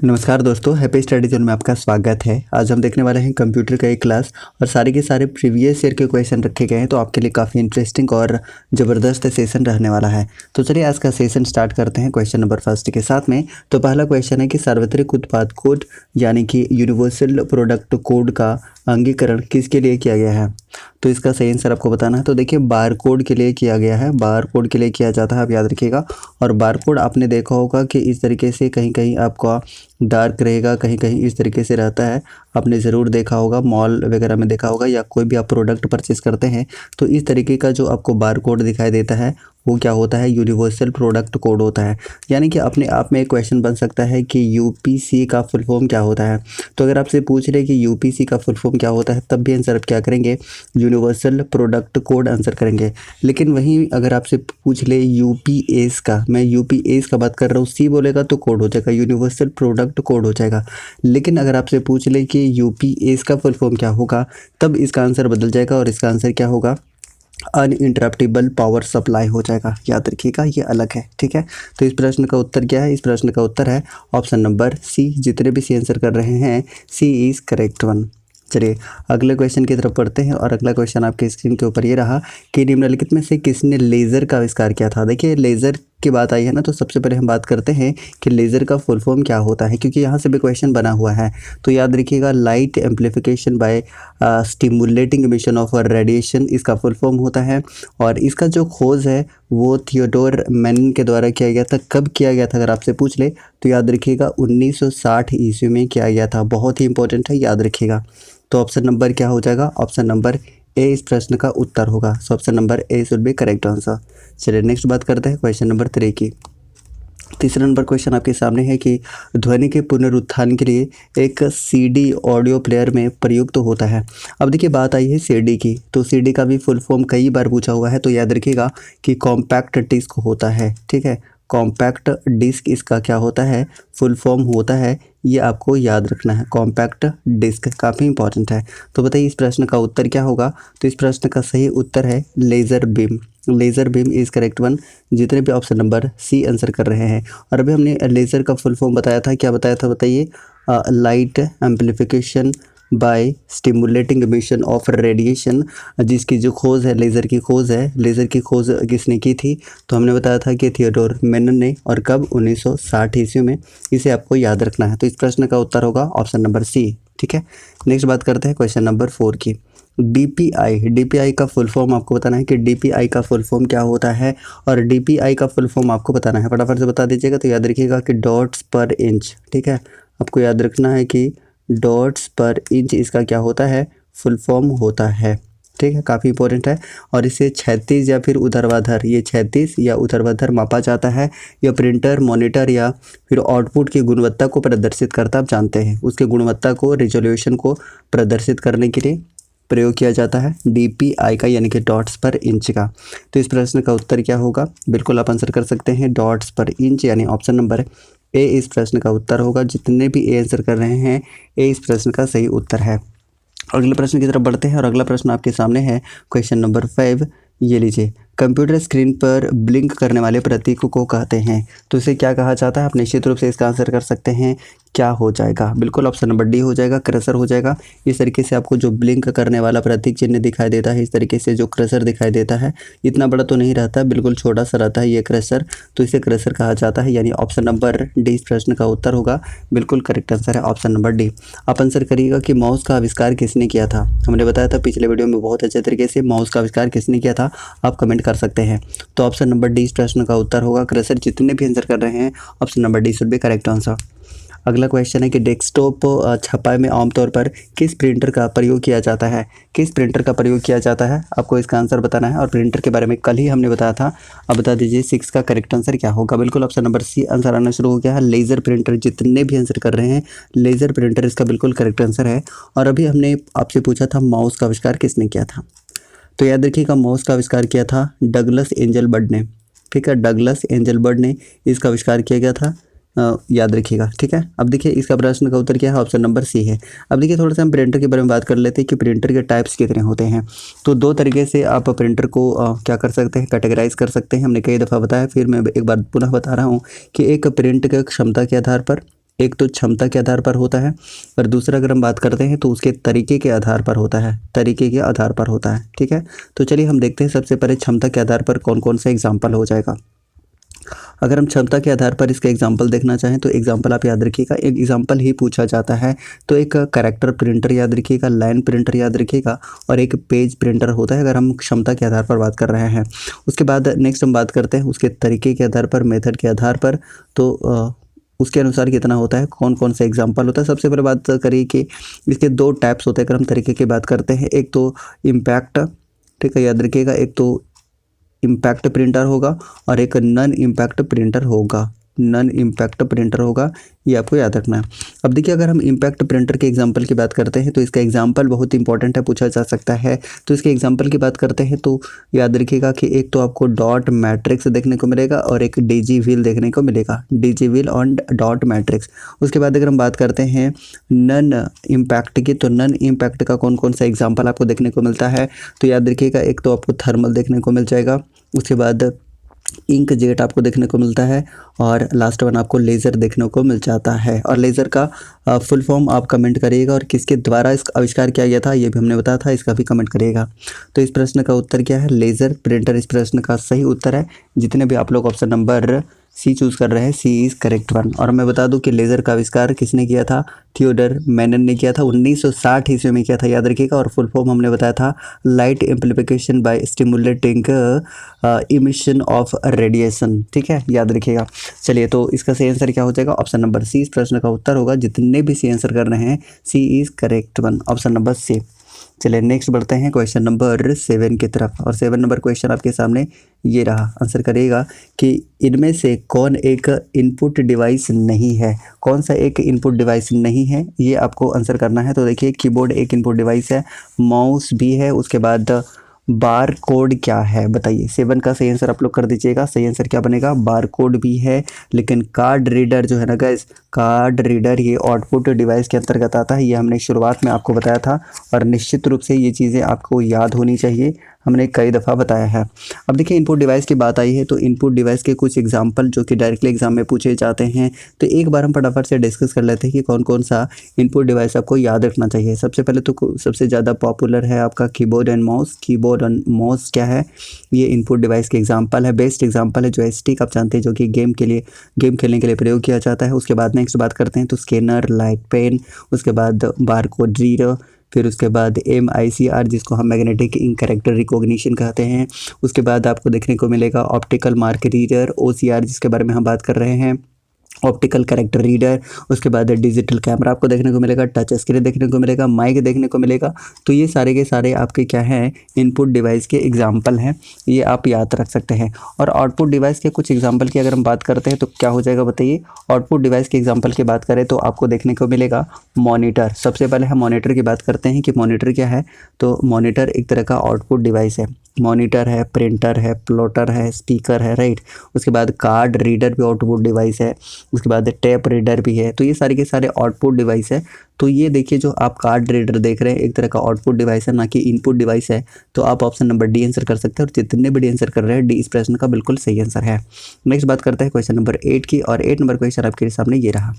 नमस्कार दोस्तों, happy study zone में आपका स्वागत है। आज हम देखने वाले हैं कंप्यूटर का एक क्लास और सारे के सारे प्रीवियस ईयर के क्वेश्चन रखे गए हैं, तो आपके लिए काफ़ी इंटरेस्टिंग और ज़बरदस्त सेशन रहने वाला है। तो चलिए आज का सेशन स्टार्ट करते हैं क्वेश्चन नंबर फर्स्ट के साथ में। तो पहला क्वेश्चन है कि सार्वत्रिक उत्पाद कोड यानी कि यूनिवर्सल प्रोडक्ट कोड का अंगीकरण किसके लिए किया गया है? तो इसका सही आंसर आपको बताना है। तो देखिए बार कोड के लिए किया गया है, बार कोड के लिए किया जाता है, आप याद रखिएगा। और बार कोड आपने देखा होगा कि इस तरीके से कहीं कहीं आपका डार्क रहेगा, कहीं कहीं इस तरीके से रहता है। आपने ज़रूर देखा होगा, मॉल वगैरह में देखा होगा या कोई भी आप प्रोडक्ट परचेस करते हैं तो इस तरीके का जो आपको बार कोड दिखाई देता है वो क्या होता है? यूनिवर्सल प्रोडक्ट कोड होता है। यानी कि अपने आप में एक क्वेश्चन बन सकता है कि यूपीसी का फुल फॉर्म क्या होता है। तो अगर आपसे पूछ रहे कि यूपीसी का फुल फॉर्म क्या होता है, तब भी आंसर आप क्या करेंगे? यूनिवर्सल प्रोडक्ट कोड आंसर करेंगे। लेकिन वहीं अगर आपसे पूछ ले यूपीएस का, मैं यूपीएस का बात कर रहा हूँ, सी बोलेगा तो कोड हो जाएगा, यूनिवर्सल प्रोडक्ट कोड हो जाएगा। लेकिन अगर आपसे पूछ ले कि यूपीएस का फुल फॉर्म क्या होगा, तब इसका आंसर बदल जाएगा और इसका आंसर क्या होगा? अनइंटरप्टेबल पावर सप्लाई हो जाएगा। याद रखिएगा, ये अलग है, ठीक है। तो इस प्रश्न का उत्तर क्या है? इस प्रश्न का उत्तर है ऑप्शन नंबर सी। जितने भी सी आंसर कर रहे हैं, सी इज करेक्ट वन। चलिए अगले क्वेश्चन की तरफ पढ़ते हैं और अगला क्वेश्चन आपके स्क्रीन के ऊपर ये रहा कि निम्नलिखित में से किसने लेज़र का आविष्कार किया था? देखिए लेज़र की बात आई है ना, तो सबसे पहले हम बात करते हैं कि लेज़र का फुल फॉर्म क्या होता है, क्योंकि यहाँ से भी क्वेश्चन बना हुआ है। तो याद रखिएगा, light amplification by stimulating emission of radiation इसका फुल फॉर्म होता है। और इसका जो खोज है वो थियोडोर मैनन के द्वारा किया गया था। कब किया गया था अगर आपसे पूछ ले तो याद रखिएगा 1960 ईस्वी में किया गया था। बहुत ही इंपॉर्टेंट है, याद रखिएगा। तो ऑप्शन नंबर क्या हो जाएगा? ऑप्शन नंबर ए इस प्रश्न का उत्तर होगा। So option number A should be correct answer. चलिए नेक्स्ट बात करते हैं क्वेश्चन नंबर 3 की। तीसरा नंबर क्वेश्चन आपके सामने है कि ध्वनि के पुनरुत्थान के लिए एक सीडी ऑडियो प्लेयर में प्रयुक्त होता है। अब देखिए बात आई है सीडी की, तो सीडी का भी फुल फॉर्म कई बार पूछा हुआ है। तो याद रखिएगा कि कॉम्पैक्ट डिस्क होता है, ठीक है। कॉम्पैक्ट डिस्क इसका क्या होता है? फुल फॉर्म होता है, ये आपको याद रखना है। कॉम्पैक्ट डिस्क काफ़ी इंपॉर्टेंट है। तो बताइए इस प्रश्न का उत्तर क्या होगा? तो इस प्रश्न का सही उत्तर है laser beam. Laser beam is correct one. जितने भी ऑप्शन नंबर सी आंसर कर रहे हैं। और अभी हमने लेज़र का फुल फॉर्म बताया था, क्या बताया था बताइए? Light amplification by stimulating emission of radiation, जिसकी जो खोज है, लेज़र की खोज है, लेज़र की खोज किसने की थी? तो हमने बताया था कि थियोडोर मैनन ने। और कब? 1960 ईस्वी में। इसे आपको याद रखना है। तो इस प्रश्न का उत्तर होगा ऑप्शन नंबर सी, ठीक है। नेक्स्ट बात करते हैं क्वेश्चन नंबर 4 की। डीपीआई, डीपीआई का फुल फॉर्म आपको बताना है कि डीपीआई का फुल फॉर्म क्या होता है। और डीपीआई का फुल फॉर्म आपको बताना है, फटाफट से बता दीजिएगा। तो याद रखिएगा कि डॉट्स पर इंच, ठीक है। आपको याद रखना है कि डॉट्स पर इंच इसका क्या होता है? फुल फॉर्म होता है, ठीक है। काफ़ी इंपॉर्टेंट है। और इसे क्षैतिज या फिर ऊर्ध्वाधर, ये क्षैतिज या ऊर्ध्वाधर मापा जाता है। यह प्रिंटर मॉनिटर या फिर आउटपुट की गुणवत्ता को प्रदर्शित करता, आप जानते हैं, उसके गुणवत्ता को, रिजोल्यूशन को प्रदर्शित करने के लिए प्रयोग किया जाता है डीपीआई का, यानी कि डॉट्स पर इंच का। तो इस प्रश्न का उत्तर क्या होगा? बिल्कुल आप आंसर कर सकते हैं, डॉट्स पर इंच, यानी ऑप्शन नंबर ए इस प्रश्न का उत्तर होगा। जितने भी ए आंसर कर रहे हैं, ए इस प्रश्न का सही उत्तर है। अगले प्रश्न की तरफ बढ़ते हैं और अगला प्रश्न आपके सामने है क्वेश्चन नंबर 5। ये लीजिए, कंप्यूटर स्क्रीन पर ब्लिंक करने वाले प्रतीक को कहते हैं। तो इसे क्या कहा जाता है? आप निश्चित रूप से इसका आंसर कर सकते हैं। क्या हो जाएगा? बिल्कुल ऑप्शन नंबर डी हो जाएगा, क्रसर हो जाएगा। इस तरीके से आपको जो ब्लिंक करने वाला प्रतीक चिन्ह दिखाई देता है, इस तरीके से जो क्रसर दिखाई देता है, इतना बड़ा तो नहीं रहता, बिल्कुल छोटा सा रहता है ये क्रसर। तो इसे क्रसर कहा जाता है, यानी ऑप्शन नंबर डी इस प्रश्न का उत्तर होगा। बिल्कुल करेक्ट आंसर है ऑप्शन नंबर डी। आप आंसर करिएगा कि माउस का आविष्कार किसने किया था? हमने बताया था पिछले वीडियो में बहुत अच्छे तरीके से, माउस का आविष्कार किसने किया था, आप कमेंट कर सकते हैं। तो ऑप्शन नंबर डी इस प्रश्न का उत्तर होगा। क्रसर जितने भी आंसर कर रहे हैं, option number D should be correct answer. अगला क्वेश्चन है कि डेस्कटॉप छपाई में आमतौर पर किस प्रिंटर का प्रयोग किया जाता है? किस प्रिंटर का प्रयोग किया जाता है, आपको इसका आंसर बताना है। और प्रिंटर के बारे में कल ही हमने बताया था। अब बता दीजिए 6 का करेक्ट आंसर क्या होगा? बिल्कुल ऑप्शन नंबर सी आंसर आना शुरू हो गया है, लेज़र प्रिंटर। जितने भी आंसर कर रहे हैं, लेज़र प्रिंटर इसका बिल्कुल करेक्ट आंसर है। और अभी हमने आपसे पूछा था माउस का आविष्कार किसने किया था। तो याद रखिएगा, माउस का आविष्कार किया था डगलस एंजलबर्ड ने, ठीक है। डगलस एंजलबर्ड ने इसका आविष्कार किया गया था, याद रखिएगा, ठीक है। अब देखिए इसका प्रश्न का उत्तर क्या है? ऑप्शन नंबर सी है। अब देखिए थोड़ा सा हम प्रिंटर के बारे में बात कर लेते हैं कि प्रिंटर के टाइप्स कितने होते हैं। तो दो तरीके से आप प्रिंटर को क्या कर सकते हैं? कैटेगराइज कर सकते हैं। हमने कई दफ़ा बताया, फिर मैं एक बार पुनः बता रहा हूँ कि एक प्रिंट के क्षमता के आधार पर, एक तो क्षमता के आधार पर होता है और दूसरा अगर हम बात करते हैं तो उसके तरीके के आधार पर होता है, तरीके के आधार पर होता है। ठीक है, तो चलिए हम देखते हैं सबसे पहले क्षमता के आधार पर कौन कौन सा एग्जाम्पल हो जाएगा। अगर हम क्षमता के आधार पर इसका एग्जाम्पल देखना चाहें तो एग्जाम्पल आप याद रखिएगा, एक एग्जाम्पल ही पूछा जाता है तो एक कैरेक्टर प्रिंटर याद रखिएगा, लाइन प्रिंटर याद रखिएगा और एक पेज प्रिंटर होता है अगर हम क्षमता के आधार पर बात कर रहे हैं। उसके बाद नेक्स्ट हम बात करते हैं उसके तरीके के आधार पर, मेथड के आधार पर, तो उसके अनुसार कितना होता है, कौन कौन सा एग्जाम्पल होता है। सबसे पहले बात करिए कि इसके दो टाइप्स होते हैं अगर हम तरीके की बात करते हैं, एक तो इम्पैक्ट, ठीक है याद रखिएगा, एक तो इम्पैक्ट प्रिंटर होगा और एक नॉन इम्पैक्ट प्रिंटर होगा, नॉन इम्पैक्ट प्रिंटर होगा, ये आपको याद रखना है। अब देखिए अगर हम इम्पैक्ट प्रिंटर के एग्जांपल की बात करते हैं तो इसका एग्जांपल बहुत इंपॉर्टेंट है, पूछा जा सकता है। तो इसके एग्जांपल की बात करते हैं तो याद रखिएगा कि एक तो आपको डॉट मैट्रिक्स देखने को मिलेगा और एक डीजी व्हील देखने को मिलेगा, डीजी व्हील और डॉट मैट्रिक्स। उसके बाद अगर हम बात करते हैं नॉन इम्पैक्ट की, तो नॉन इम्पैक्ट का कौन कौन सा एग्जाम्पल आपको देखने को मिलता है, तो याद रखिएगा एक तो आपको थर्मल देखने को मिल जाएगा, उसके बाद इंक जेट आपको देखने को मिलता है और लास्ट वन आपको लेज़र देखने को मिल जाता है। और लेज़र का फुल फॉर्म आप कमेंट करिएगा और किसके द्वारा इसका आविष्कार किया गया था ये भी हमने बताया था, इसका भी कमेंट करिएगा। तो इस प्रश्न का उत्तर क्या है, लेज़र प्रिंटर इस प्रश्न का सही उत्तर है। जितने भी आप लोग ऑप्शन नंबर सी चूज़ कर रहे हैं, सी इज़ करेक्ट वन। और मैं बता दूं कि लेज़र का आविष्कार किसने किया था, थियोडर मैनन ने किया था, 1960 ईस्वी में किया था, याद रखिएगा। और फुल फॉर्म हमने बताया था light amplification by stimulating emission of radiation, ठीक है याद रखिएगा। चलिए तो इसका सही आंसर क्या हो जाएगा, ऑप्शन नंबर सी इस प्रश्न का उत्तर होगा। जितने भी सी आंसर कर रहे हैं C is correct one, option number C. चलिए नेक्स्ट बढ़ते हैं क्वेश्चन नंबर 7 की तरफ। और 7 नंबर क्वेश्चन आपके सामने ये रहा, आंसर करिएगा कि इनमें से कौन एक इनपुट डिवाइस नहीं है, कौन सा एक इनपुट डिवाइस नहीं है ये आपको आंसर करना है। तो देखिए कीबोर्ड एक इनपुट डिवाइस है, माउस भी है, उसके बाद बार कोड क्या है बताइए। 7 का सही आंसर आप लोग कर दीजिएगा, सही आंसर क्या बनेगा, बार कोड भी है। लेकिन कार्ड रीडर जो है ना गाइस, कार्ड रीडर ये आउटपुट डिवाइस के अंतर्गत आता है, ये हमने शुरुआत में आपको बताया था और निश्चित रूप से ये चीज़ें आपको याद होनी चाहिए, हमने कई दफ़ा बताया है। अब देखिए इनपुट डिवाइस की बात आई है तो इनपुट डिवाइस के कुछ एग्जांपल जो कि डायरेक्टली एग्जाम में पूछे जाते हैं, तो एक बार हम फटाफट से डिस्कस कर लेते हैं कि कौन कौन सा इनपुट डिवाइस आपको याद रखना चाहिए। सबसे पहले तो सबसे ज़्यादा पॉपुलर है आपका keyboard and mouse. Keyboard and mouse क्या है, ये इनपुट डिवाइस के एग्जाम्पल है, बेस्ट एग्जाम्पल है। जॉयस्टिक आप जानते हैं जो कि गेम खेलने के लिए प्रयोग किया जाता है। उसके बाद नेक्स्ट बात करते हैं तो स्कैनर, लाइट पेन, उसके बाद बारकोड रीडर, फिर उसके बाद MICR जिसको हम मैग्नेटिक इंक कैरेक्टर रिकॉग्निशन कहते हैं। उसके बाद आपको देखने को मिलेगा ऑप्टिकल मार्क रीडर, OCR जिसके बारे में हम बात कर रहे हैं, ऑप्टिकल कैरेक्टर रीडर। उसके बाद डिजिटल कैमरा आपको देखने को मिलेगा, टच स्क्रीन देखने को मिलेगा, माइक देखने को मिलेगा। तो ये सारे के सारे आपके क्या हैं, इनपुट डिवाइस के एग्जाम्पल हैं, ये आप याद रख सकते हैं। और आउटपुट डिवाइस के कुछ एग्जाम्पल की अगर हम बात करते हैं तो क्या हो जाएगा बताइए। आउटपुट डिवाइस के एग्जाम्पल की बात करें तो आपको देखने को मिलेगा मॉनिटर। सबसे पहले हम मॉनिटर की बात करते हैं कि मॉनिटर क्या है, तो मॉनिटर एक तरह का आउटपुट डिवाइस है। मॉनिटर है, प्रिंटर है, प्लॉटर है, स्पीकर है, राइट। उसके बाद कार्ड रीडर भी आउटपुट डिवाइस है, उसके बाद टेप रीडर भी है। तो ये सारे के सारे आउटपुट डिवाइस है। तो ये देखिए जो आप कार्ड रीडर देख रहे हैं एक तरह का आउटपुट डिवाइस है, ना कि इनपुट डिवाइस है। तो आप ऑप्शन नंबर डी आंसर कर सकते हैं और जितने भी डी आंसर कर रहे हैं डी इस प्रश्न का बिल्कुल सही आंसर है। नेक्स्ट बात करते हैं क्वेश्चन नंबर 8 की। और 8 नंबर क्वेश्चन आपके सामने ये रहा,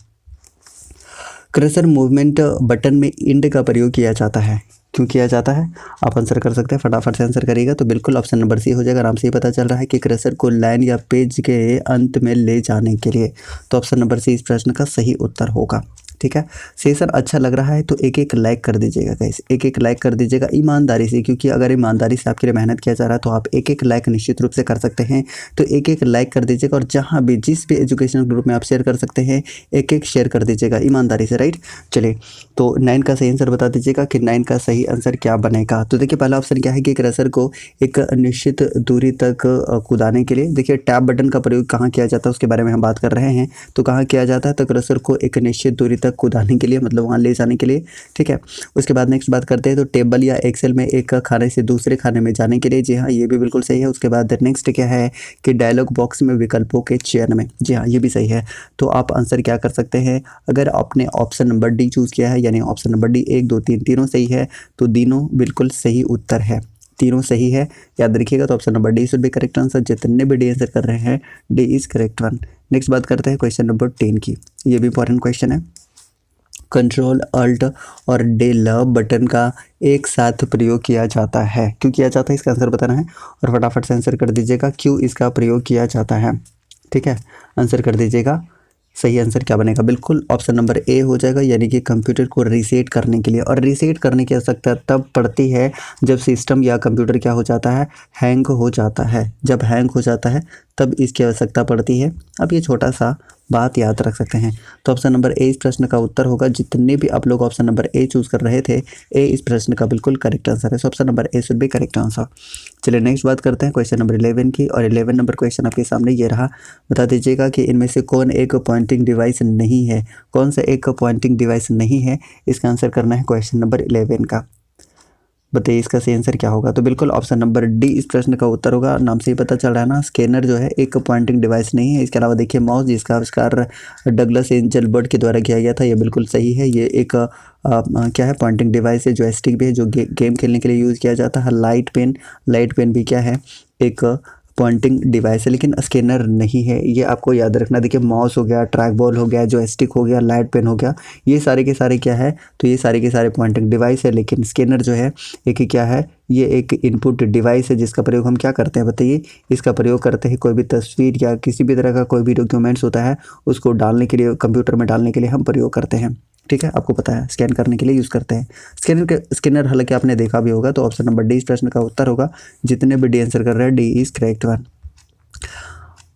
कर्सर मूवमेंट बटन में इंड का प्रयोग किया जाता है, क्यों किया जाता है, आप आंसर कर सकते हैं। फटाफट से आंसर करिएगा तो बिल्कुल ऑप्शन नंबर सी हो जाएगा। आराम से ही पता चल रहा है कि कर्सर को लाइन या पेज के अंत में ले जाने के लिए, तो ऑप्शन नंबर सी इस प्रश्न का सही उत्तर होगा। ठीक है, सेशन अच्छा लग रहा है तो एक एक लाइक कर दीजिएगा गाइस, एक एक लाइक कर दीजिएगा ईमानदारी से, क्योंकि अगर ईमानदारी से आपके लिए मेहनत किया जा रहा है तो आप एक एक लाइक निश्चित रूप से कर सकते हैं। तो एक एक लाइक कर दीजिएगा और जहाँ भी जिस भी एजुकेशनल ग्रुप में आप शेयर कर सकते हैं एक एक शेयर कर दीजिएगा ईमानदारी से, राइट। चलिए तो 9 का सही आंसर बता दीजिएगा कि 9 का सही आंसर क्या बनेगा। तो देखिए पहला ऑप्शन क्या है कि कर्सर को एक निश्चित दूरी तक कूदाने के लिए, देखिए टैब बटन का प्रयोग कहाँ किया जाता है उसके बारे में हम बात कर रहे हैं। तो कहाँ किया जाता है, तो कर्सर को एक निश्चित दूरी तक कूदाने के लिए, मतलब वहाँ ले जाने के लिए, ठीक है। उसके बाद नेक्स्ट बात करते हैं तो टेबल या एक्सेल में एक खाने से दूसरे खाने में जाने के लिए, जी हाँ ये भी बिल्कुल सही है। उसके बाद नेक्स्ट क्या है कि डायलॉग बॉक्स में विकल्पों के चयन में, जी हाँ ये भी सही है। तो आप आंसर क्या कर सकते हैं, अगर आपने ऑप्शन नंबर डी चूज़ किया है यानी ऑप्शन नंबर डी 1 2 3 तीनों सही है, तो तीनों बिल्कुल सही उत्तर है। तीनों सही है, याद रखिएगा। तो option number D should be correct answer. जितने भी डी आंसर कर रहे हैं D is correct one. Next बात करते हैं क्वेश्चन नंबर 10 की। ये भी इंपॉर्टेंट क्वेश्चन है। कंट्रोल अल्ट और डेल बटन का एक साथ प्रयोग किया जाता है, क्यों किया जाता है इसका आंसर बताना है और फटाफट से आंसर कर दीजिएगा क्यों इसका प्रयोग किया जाता है। ठीक है, आंसर कर दीजिएगा। सही आंसर क्या बनेगा? बिल्कुल ऑप्शन नंबर ए हो जाएगा, यानी कि कंप्यूटर को रीसेट करने के लिए। और रीसेट करने की आवश्यकता तब पड़ती है जब सिस्टम या कंप्यूटर क्या हो जाता है, हैंग हो जाता है। जब हैंग हो जाता है तब इसकी आवश्यकता पड़ती है। अब ये छोटा सा बात याद रख सकते हैं। तो ऑप्शन नंबर ए इस प्रश्न का उत्तर होगा। जितने भी आप लोग ऑप्शन नंबर ए चूज कर रहे थे, ए इस प्रश्न का बिल्कुल करेक्ट आंसर है। सो option number A should be correct answer. चलिए नेक्स्ट बात करते हैं क्वेश्चन नंबर 11 की। और 11 नंबर क्वेश्चन आपके सामने ये रहा। बता दीजिएगा कि इनमें से कौन एक पॉइंटिंग डिवाइस नहीं है। कौन सा एक पॉइंटिंग डिवाइस नहीं है, इसका आंसर करना है क्वेश्चन नंबर 11 का। बताइए इसका सही आंसर क्या होगा? तो बिल्कुल ऑप्शन नंबर डी इस प्रश्न का उत्तर होगा। नाम से ही पता चल रहा है ना, स्कैनर जो है एक पॉइंटिंग डिवाइस नहीं है। इसके अलावा देखिए माउस, जिसका आविष्कार डगलस एंजल बर्ड के द्वारा किया गया था, ये बिल्कुल सही है। ये एक क्या है, पॉइंटिंग डिवाइस है। जॉयस्टिक भी है जो गेम खेलने के लिए यूज़ किया जाता है। लाइट पेन भी क्या है, एक पॉइंटिंग डिवाइस है, लेकिन स्कैनर नहीं है। ये आपको याद रखना। देखिए माउस हो गया, ट्रैक बॉल हो गया, जॉयस्टिक हो गया, लाइट पेन हो गया, ये सारे के सारे क्या है, तो ये सारे के सारे पॉइंटिंग डिवाइस है। लेकिन स्कैनर जो है एक क्या है, ये एक इनपुट डिवाइस है जिसका प्रयोग हम क्या करते हैं बताइए? इसका प्रयोग करते हैं कोई भी तस्वीर या किसी भी तरह का कोई भी डॉक्यूमेंट्स होता है उसको डालने के लिए, कंप्यूटर में डालने के लिए हम प्रयोग करते हैं। ठीक है, आपको पता है स्कैन करने के लिए यूज़ करते हैं स्कैनर। हालांकि आपने देखा भी होगा। तो ऑप्शन नंबर डी इस प्रश्न का उत्तर होगा। जितने भी डी आंसर कर रहे हैं डी इज करेक्ट वन।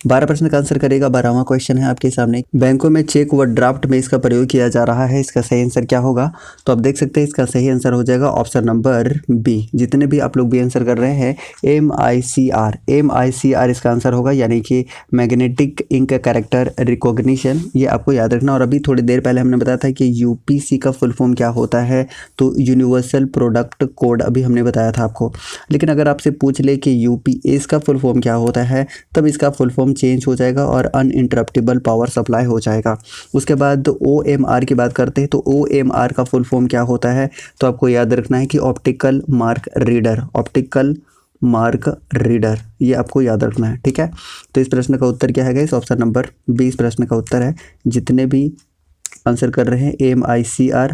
12 प्रश्न का आंसर करेगा। 12वां क्वेश्चन है आपके सामने। बैंकों में चेक व ड्राफ्ट में इसका प्रयोग किया जा रहा है, इसका सही आंसर क्या होगा? तो आप देख सकते हैं इसका सही आंसर हो जाएगा ऑप्शन नंबर बी। जितने भी आप लोग बी आंसर कर रहे हैं MICR इसका आंसर होगा, यानी कि मैग्नेटिक इंक कैरेक्टर रिकॉग्निशन। ये आपको याद रखना। और अभी थोड़ी देर पहले हमने बताया था कि UPC का फुल फॉर्म क्या होता है, तो यूनिवर्सल प्रोडक्ट कोड, अभी हमने बताया था आपको। लेकिन अगर आपसे पूछ ले कि UPS का फुल फॉर्म क्या होता है, तब इसका फुल फॉर्म चेंज हो जाएगा और अनइंटरप्टेबल पावर सप्लाई हो जाएगा। उसके बाद OMR की बात करते हैं। तो OMR का फुल फॉर्म क्या होता है? तो आपको याद रखना है कि ऑप्टिकल मार्क रीडर, ये आपको याद रखना है। ठीक है, तो इस प्रश्न का उत्तर क्या है गाइस? ऑप्शन नंबर बी इस प्रश्न का उत्तर है। जितने भी आंसर कर रहे हैं MICR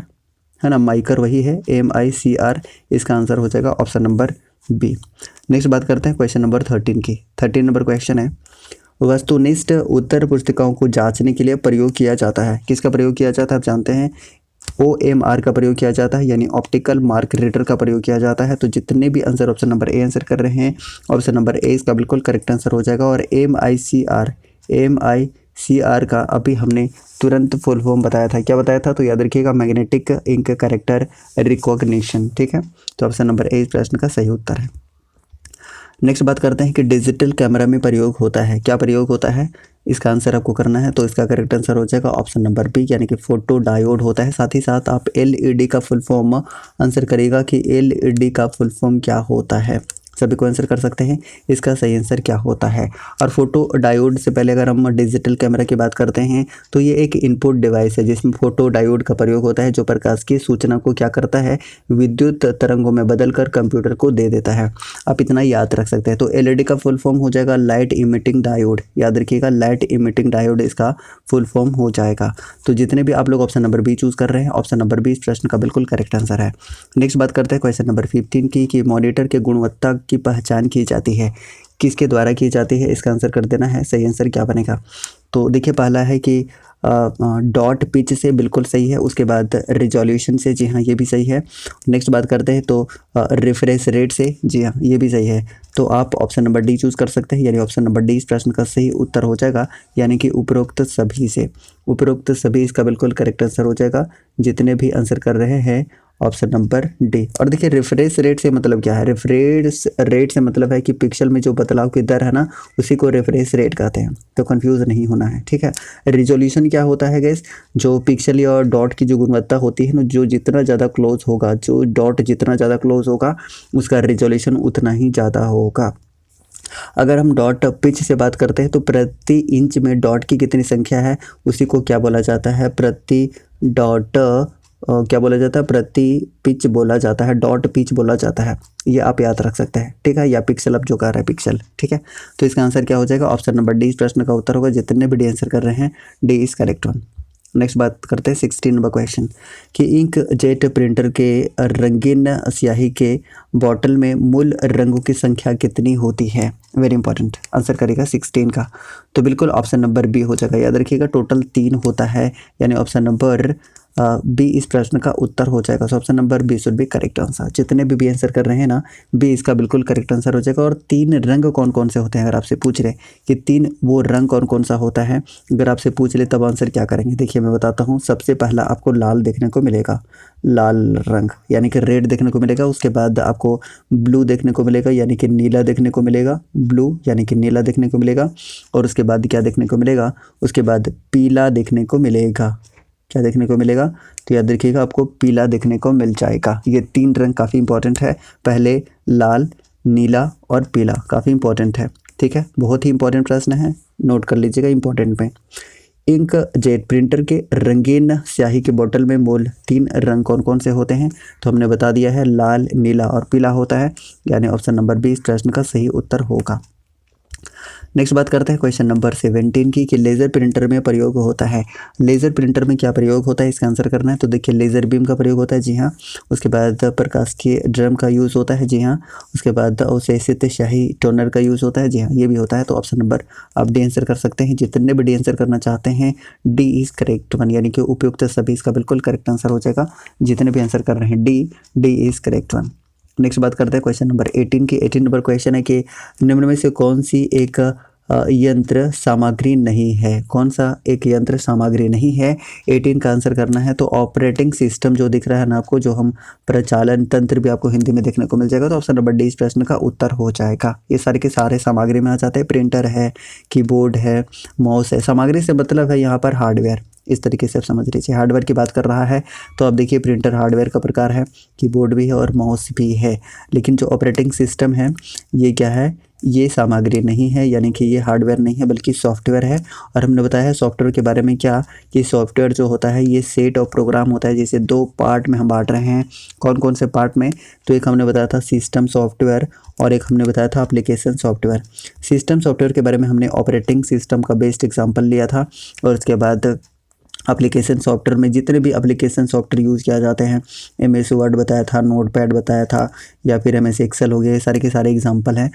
है ना, माइकर वही है, MICR इसका आंसर हो जाएगा ऑप्शन नंबर बी। नेक्स्ट बात करते हैं क्वेश्चन नंबर 13 की। 13 नंबर क्वेश्चन है। वस्तुनिष्ठ उत्तर पुस्तिकाओं को जांचने के लिए प्रयोग किया जाता है। किसका प्रयोग किया जाता है आप जानते हैं? OMR का प्रयोग किया जाता है, यानी ऑप्टिकल मार्क रीडर का प्रयोग किया जाता है। तो जितने भी answer option number A answer कर रहे हैं, ऑप्शन नंबर ए इसका बिल्कुल करेक्ट आंसर हो जाएगा। और MICR का अभी हमने तुरंत फुल फॉर्म बताया था। क्या बताया था? तो याद रखिएगा, मैग्नेटिक इंक कैरेक्टर रिकॉग्निशन। ठीक है, तो ऑप्शन नंबर ए इस प्रश्न का सही उत्तर है। नेक्स्ट बात करते हैं कि डिजिटल कैमरा में प्रयोग होता है। क्या प्रयोग होता है, इसका आंसर आपको करना है। तो इसका करेक्ट आंसर हो जाएगा ऑप्शन नंबर बी, यानी कि फोटो डायोड होता है। साथ ही साथ आप LED का फुल फॉर्म आंसर करिएगा कि LED का फुल फॉर्म क्या होता है। सभी को आंसर कर सकते हैं इसका सही आंसर क्या होता है। और फोटो डायोड से पहले अगर हम डिजिटल कैमरा की बात करते हैं, तो ये एक इनपुट डिवाइस है जिसमें फोटो डायोड का प्रयोग होता है, जो प्रकाश की सूचना को क्या करता है, विद्युत तरंगों में बदलकर कंप्यूटर को दे देता है। आप इतना याद रख सकते हैं। तो LED का फुल फॉर्म हो जाएगा लाइट इमिटिंग डायोड। याद रखिएगा, लाइट इमिटिंग डायोड इसका फुल फॉर्म हो जाएगा। तो जितने भी आप लोग ऑप्शन नंबर बी चूज कर रहे हैं, ऑप्शन नंबर बी इस प्रश्न का बिल्कुल करेक्ट आंसर है। नेक्स्ट बात करते हैं क्वेश्चन नंबर 15 की, कि मॉनिटर की गुणवत्ता की पहचान की जाती है, किसके द्वारा की जाती है? इसका आंसर कर देना है। सही आंसर क्या बनेगा? तो देखिए पहला है कि डॉट पिच से, बिल्कुल सही है। उसके बाद रिजोल्यूशन से, जी हाँ ये भी सही है। नेक्स्ट बात करते हैं तो रिफ्रेश रेट से, जी हाँ ये भी सही है। तो आप ऑप्शन नंबर डी चूज़ कर सकते हैं, यानी ऑप्शन नंबर डी इस प्रश्न का सही उत्तर हो जाएगा, यानी कि उपरोक्त सभी से। उपरोक्त सभी इसका बिल्कुल करेक्ट आंसर हो जाएगा। जितने भी आंसर कर रहे हैं ऑप्शन नंबर डी। और देखिए रिफ्रेश रेट से मतलब क्या है? रिफ्रेश रेट से मतलब है कि पिक्सल में जो बदलाव की दर है ना, उसी को रिफ्रेश रेट कहते हैं। तो कंफ्यूज नहीं होना है। ठीक है, रिजोल्यूशन क्या होता है गैस? जो पिक्सल या डॉट की जो गुणवत्ता होती है ना, जो जितना ज़्यादा क्लोज होगा, जो डॉट जितना ज़्यादा क्लोज होगा, उसका रिजोल्यूशन उतना ही ज़्यादा होगा। अगर हम डॉट पिच से बात करते हैं, तो प्रति इंच में डॉट की कितनी संख्या है, उसी को क्या बोला जाता है? प्रति डॉट क्या बोला जाता है, प्रति पिच बोला जाता है, डॉट पिच बोला जाता है, ये आप याद रख सकते हैं, ठीक है, या पिक्सल आप जो कह रहे हैं पिक्सल, ठीक है। तो इसका आंसर क्या हो जाएगा, ऑप्शन नंबर डी इस प्रश्न का उत्तर होगा। जितने भी डी आंसर कर रहे हैं D is correct one. Next बात करते हैं 16 नंबर क्वेश्चन कि इंक जेट प्रिंटर के रंगीन स्याही के बॉटल में मूल रंगों की संख्या कितनी होती है। वेरी इंपॉर्टेंट, आंसर करेगा 16 का, तो बिल्कुल ऑप्शन नंबर बी हो जाएगा। याद रखिएगा टोटल 3 होता है, यानी ऑप्शन नंबर बी इस प्रश्न का उत्तर हो जाएगा। So option number B should be correct answer. जितने भी आंसर कर रहे हैं ना, बी इसका बिल्कुल करेक्ट आंसर हो जाएगा। और 3 रंग कौन कौन से होते हैं, अगर आपसे पूछ रहे कि 3 वो रंग कौन कौन सा होता है, अगर आपसे पूछ ले तब आंसर क्या करेंगे। देखिए मैं बताता हूँ, सबसे पहला आपको लाल देखने को मिलेगा, लाल रंग यानी कि रेड देखने को मिलेगा। उसके बाद आपको ब्लू देखने को मिलेगा, यानी कि नीला देखने को मिलेगा, ब्लू यानी कि नीला देखने को मिलेगा। और उसके बाद क्या देखने को मिलेगा, उसके बाद पीला देखने को मिलेगा। क्या देखने को मिलेगा, तो याद रखिएगा आपको पीला देखने को मिल जाएगा। ये 3 रंग काफ़ी इंपॉर्टेंट है, पहले लाल, नीला और पीला, काफ़ी इंपॉर्टेंट है, ठीक है, बहुत ही इंपॉर्टेंट प्रश्न है, नोट कर लीजिएगा इंपॉर्टेंट में। इंक जेट प्रिंटर के रंगीन स्याही के बोतल में मूल 3 रंग कौन कौन से होते हैं, तो हमने बता दिया है लाल, नीला और पीला होता है, यानी ऑप्शन नंबर बी इस प्रश्न का सही उत्तर होगा। नेक्स्ट बात करते हैं क्वेश्चन नंबर 17 की कि लेज़र प्रिंटर में प्रयोग होता है। लेज़र प्रिंटर में क्या प्रयोग होता है, इसका आंसर करना है। तो देखिए लेज़र बीम का प्रयोग होता है, जी हाँ। उसके बाद प्रकाश के ड्रम का यूज़ होता है, जी हाँ। उसके बाद अवशेषित शाही टोनर का यूज़ होता है, जी हाँ, ये भी होता है। तो ऑप्शन नंबर आप डी आंसर कर सकते हैं। जितने भी डी आंसर करना चाहते हैं डी इज़ करेक्ट वन, यानी कि उपयुक्त सभी इसका बिल्कुल करेक्ट आंसर हो जाएगा। जितने भी आंसर कर रहे हैं D is correct one. Next बात करते हैं क्वेश्चन नंबर 18 की। 18 नंबर क्वेश्चन है कि निम्न में से कौन सी एक यंत्र सामग्री नहीं है, कौन सा एक यंत्र सामग्री नहीं है। 18 का आंसर करना है। तो ऑपरेटिंग सिस्टम जो दिख रहा है ना आपको, जो हम प्रचालन तंत्र भी आपको हिंदी में देखने को मिल जाएगा, तो ऑप्शन नंबर डी इस प्रश्न का उत्तर हो जाएगा। ये सारे के सारे सामग्री में आ जाते हैं, प्रिंटर है, कीबोर्ड है, माउस है। सामग्री से मतलब है यहाँ पर हार्डवेयर, इस तरीके से आप समझ लीजिए। हार्डवेयर की बात कर रहा है तो आप देखिए प्रिंटर हार्डवेयर का प्रकार है, कीबोर्ड भी है और माउस भी है। लेकिन जो ऑपरेटिंग सिस्टम है ये क्या है, ये सामग्री नहीं है, यानी कि ये हार्डवेयर नहीं है बल्कि सॉफ्टवेयर है। और हमने बताया है सॉफ्टवेयर के बारे में क्या, कि सॉफ्टवेयर जो होता है ये सेट ऑफ प्रोग्राम होता है, जिसे 2 पार्ट में हम बांट रहे हैं। कौन कौन से पार्ट में, तो एक हमने बताया था सिस्टम सॉफ्टवेयर और एक हमने बताया था एप्लीकेशन सॉफ्टवेयर। सिस्टम सॉफ्टवेयर के बारे में हमने ऑपरेटिंग सिस्टम का बेस्ट एग्जाम्पल लिया था। और उसके बाद एप्लीकेशन सॉफ्टवेयर में जितने भी एप्लीकेशन सॉफ्टवेयर यूज़ किया जाते हैं, MS वर्ड बताया था, नोटपैड बताया था, या फिर MS एक्सेल हो गए, सारे के सारे एग्जांपल हैं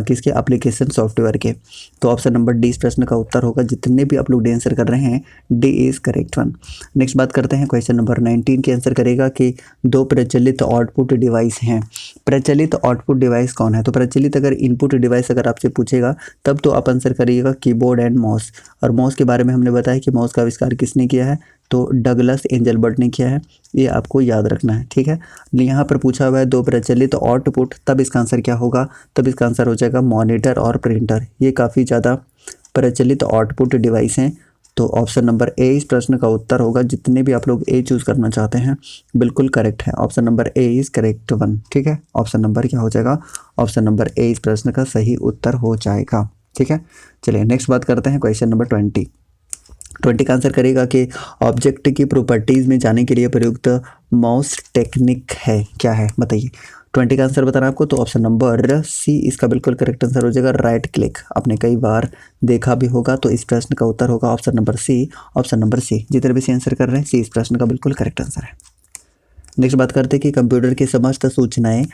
किसके, एप्लीकेशन सॉफ्टवेयर के। तो ऑप्शन नंबर डी इस प्रश्न का उत्तर होगा। जितने भी आप लोग डी आंसर कर रहे हैं D is correct one. Next बात करते हैं क्वेश्चन नंबर 19 की। आंसर करेगा कि 2 प्रचलित आउटपुट डिवाइस हैं। प्रचलित आउटपुट डिवाइस कौन है, तो प्रचलित अगर इनपुट डिवाइस अगर आपसे पूछेगा तब तो आप आंसर करिएगा कीबोर्ड एंड माउस। और माउस के बारे में हमने बताया कि माउस का आविष्कार किसने किया है, तो डगलस एंजलबर्ट ने किया है, ये आपको याद रखना है, ठीक है। यहाँ पर पूछा हुआ है 2 प्रचलित आउटपुट, तब इसका आंसर क्या होगा, तब इसका आंसर हो जाएगा मॉनिटर और प्रिंटर। ये काफ़ी ज़्यादा प्रचलित आउटपुट डिवाइस हैं। तो ऑप्शन नंबर ए इस प्रश्न का उत्तर होगा। जितने भी आप लोग ए चूज़ करना चाहते हैं बिल्कुल करेक्ट है, option number A is correct one, ठीक है। ऑप्शन नंबर क्या हो जाएगा, ऑप्शन नंबर ए इस प्रश्न का सही उत्तर हो जाएगा, ठीक है। चलिए नेक्स्ट बात करते हैं क्वेश्चन नंबर 20 का आंसर करेगा कि ऑब्जेक्ट की प्रॉपर्टीज़ में जाने के लिए प्रयुक्त माउस टेक्निक है, क्या है बताइए। 20 का आंसर बताना आपको, तो ऑप्शन नंबर सी इसका बिल्कुल करेक्ट आंसर हो जाएगा, राइट क्लिक। आपने कई बार देखा भी होगा, तो इस प्रश्न का उत्तर होगा option number C. Option number C, जितने भी सी आंसर कर रहे हैं सी इस प्रश्न का बिल्कुल करेक्ट आंसर है। नेक्स्ट बात करते हैं कि कंप्यूटर की समस्त सूचनाएं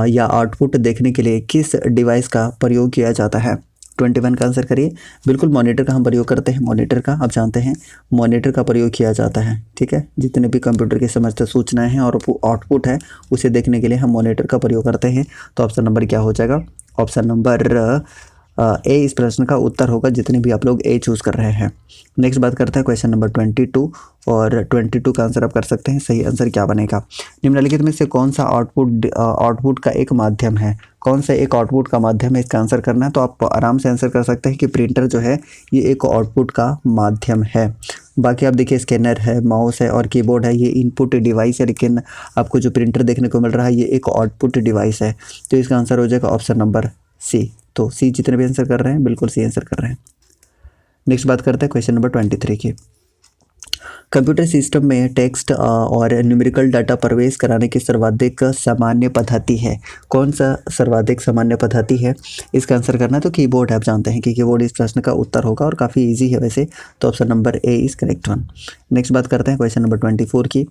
या आउटपुट देखने के लिए किस डिवाइस का प्रयोग किया जाता है। 21 का आंसर करिए। बिल्कुल मॉनिटर का हम प्रयोग करते हैं, मॉनिटर का आप जानते हैं मॉनिटर का प्रयोग किया जाता है, ठीक है। जितने भी कंप्यूटर की समस्त सूचनाएं हैं और आउटपुट है उसे देखने के लिए हम मॉनिटर का प्रयोग करते हैं। तो ऑप्शन नंबर क्या हो जाएगा, ऑप्शन नंबर ए इस प्रश्न का उत्तर होगा। जितने भी आप लोग ए चूज़ कर रहे हैं। नेक्स्ट बात करते हैं क्वेश्चन नंबर 22 और 22 का आंसर आप कर सकते हैं। सही आंसर क्या बनेगा, निम्नलिखित में से कौन सा आउटपुट का एक माध्यम है, कौन सा एक आउटपुट का माध्यम है, इसका आंसर करना है। तो आप आराम से आंसर कर सकते हैं कि प्रिंटर जो है ये एक आउटपुट का माध्यम है। बाकी आप देखिए स्कैनर है, माउस है और कीबोर्ड है, ये इनपुट डिवाइस है, लेकिन आपको जो प्रिंटर देखने को मिल रहा है ये एक आउटपुट डिवाइस है। तो इसका आंसर हो जाएगा ऑप्शन नंबर सी। तो सी जितने भी आंसर कर रहे हैं बिल्कुल सी आंसर कर रहे हैं। नेक्स्ट बात करते हैं क्वेश्चन नंबर 23 की। कंप्यूटर सिस्टम में टेक्स्ट और न्यूमेरिकल डाटा प्रवेश कराने की सर्वाधिक सामान्य पद्धति है? कौन सा सर्वाधिक सामान्य पद्धति है? इसका आंसर करना है तो कीबोर्ड है। आप जानते हैं कि कीबोर्ड इस प्रश्न का उत्तर होगा और काफ़ी इजी है वैसे, तो option number A is correct one. Next बात करते हैं क्वेश्चन नंबर 24 की।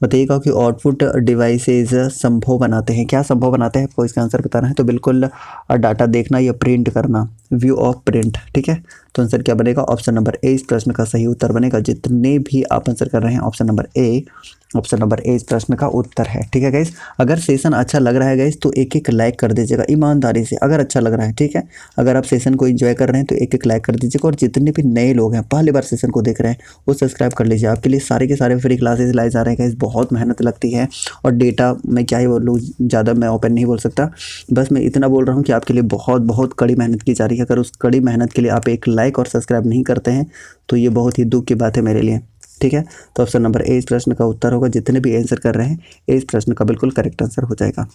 बताइएगा कि आउटपुट डिवाइसेज संभव बनाते हैं, क्या संभव बनाते हैं आपको इसका आंसर बताना है। तो बिल्कुल डाटा देखना या प्रिंट करना, व्यू ऑफ प्रिंट, ठीक है। तो आंसर क्या बनेगा? ऑप्शन नंबर ए इस प्रश्न का सही उत्तर बनेगा। जितने भी आप आंसर कर रहे हैं ऑप्शन नंबर ए इस प्रश्न का उत्तर है, ठीक है गाइस। अगर सेशन अच्छा लग रहा है गाइस तो एक एक लाइक कर दीजिएगा ईमानदारी से, अगर अच्छा लग रहा है, ठीक है। अगर आप सेशन को एंजॉय कर रहे हैं तो एक एक लाइक कर दीजिएगा, और जितने भी नए लोग हैं पहली बार सेशन को देख रहे हैं वो सब्सक्राइब कर लीजिए। आपके लिए सारे के सारे फ्री क्लासेस लाए जा रहे हैं गाइस, बहुत मेहनत लगती है, और डेटा में क्या ही बोलूँ, ज़्यादा मैं ओपन नहीं बोल सकता, बस मैं इतना बोल रहा हूँ कि आपके लिए बहुत बहुत कड़ी मेहनत की जा रही है। अगर उस कड़ी मेहनत के लिए आप एक लाइक और सब्सक्राइब नहीं करते हैं तो ये बहुत ही दुख की बात है मेरे लिए, ठीक है। तो ऑप्शन नंबर ए इस प्रश्न का उत्तर होगा। जितने भी आंसर कर रहे हैं ए इस प्रश्न का बिल्कुल करेक्ट आंसर हो जाएगा।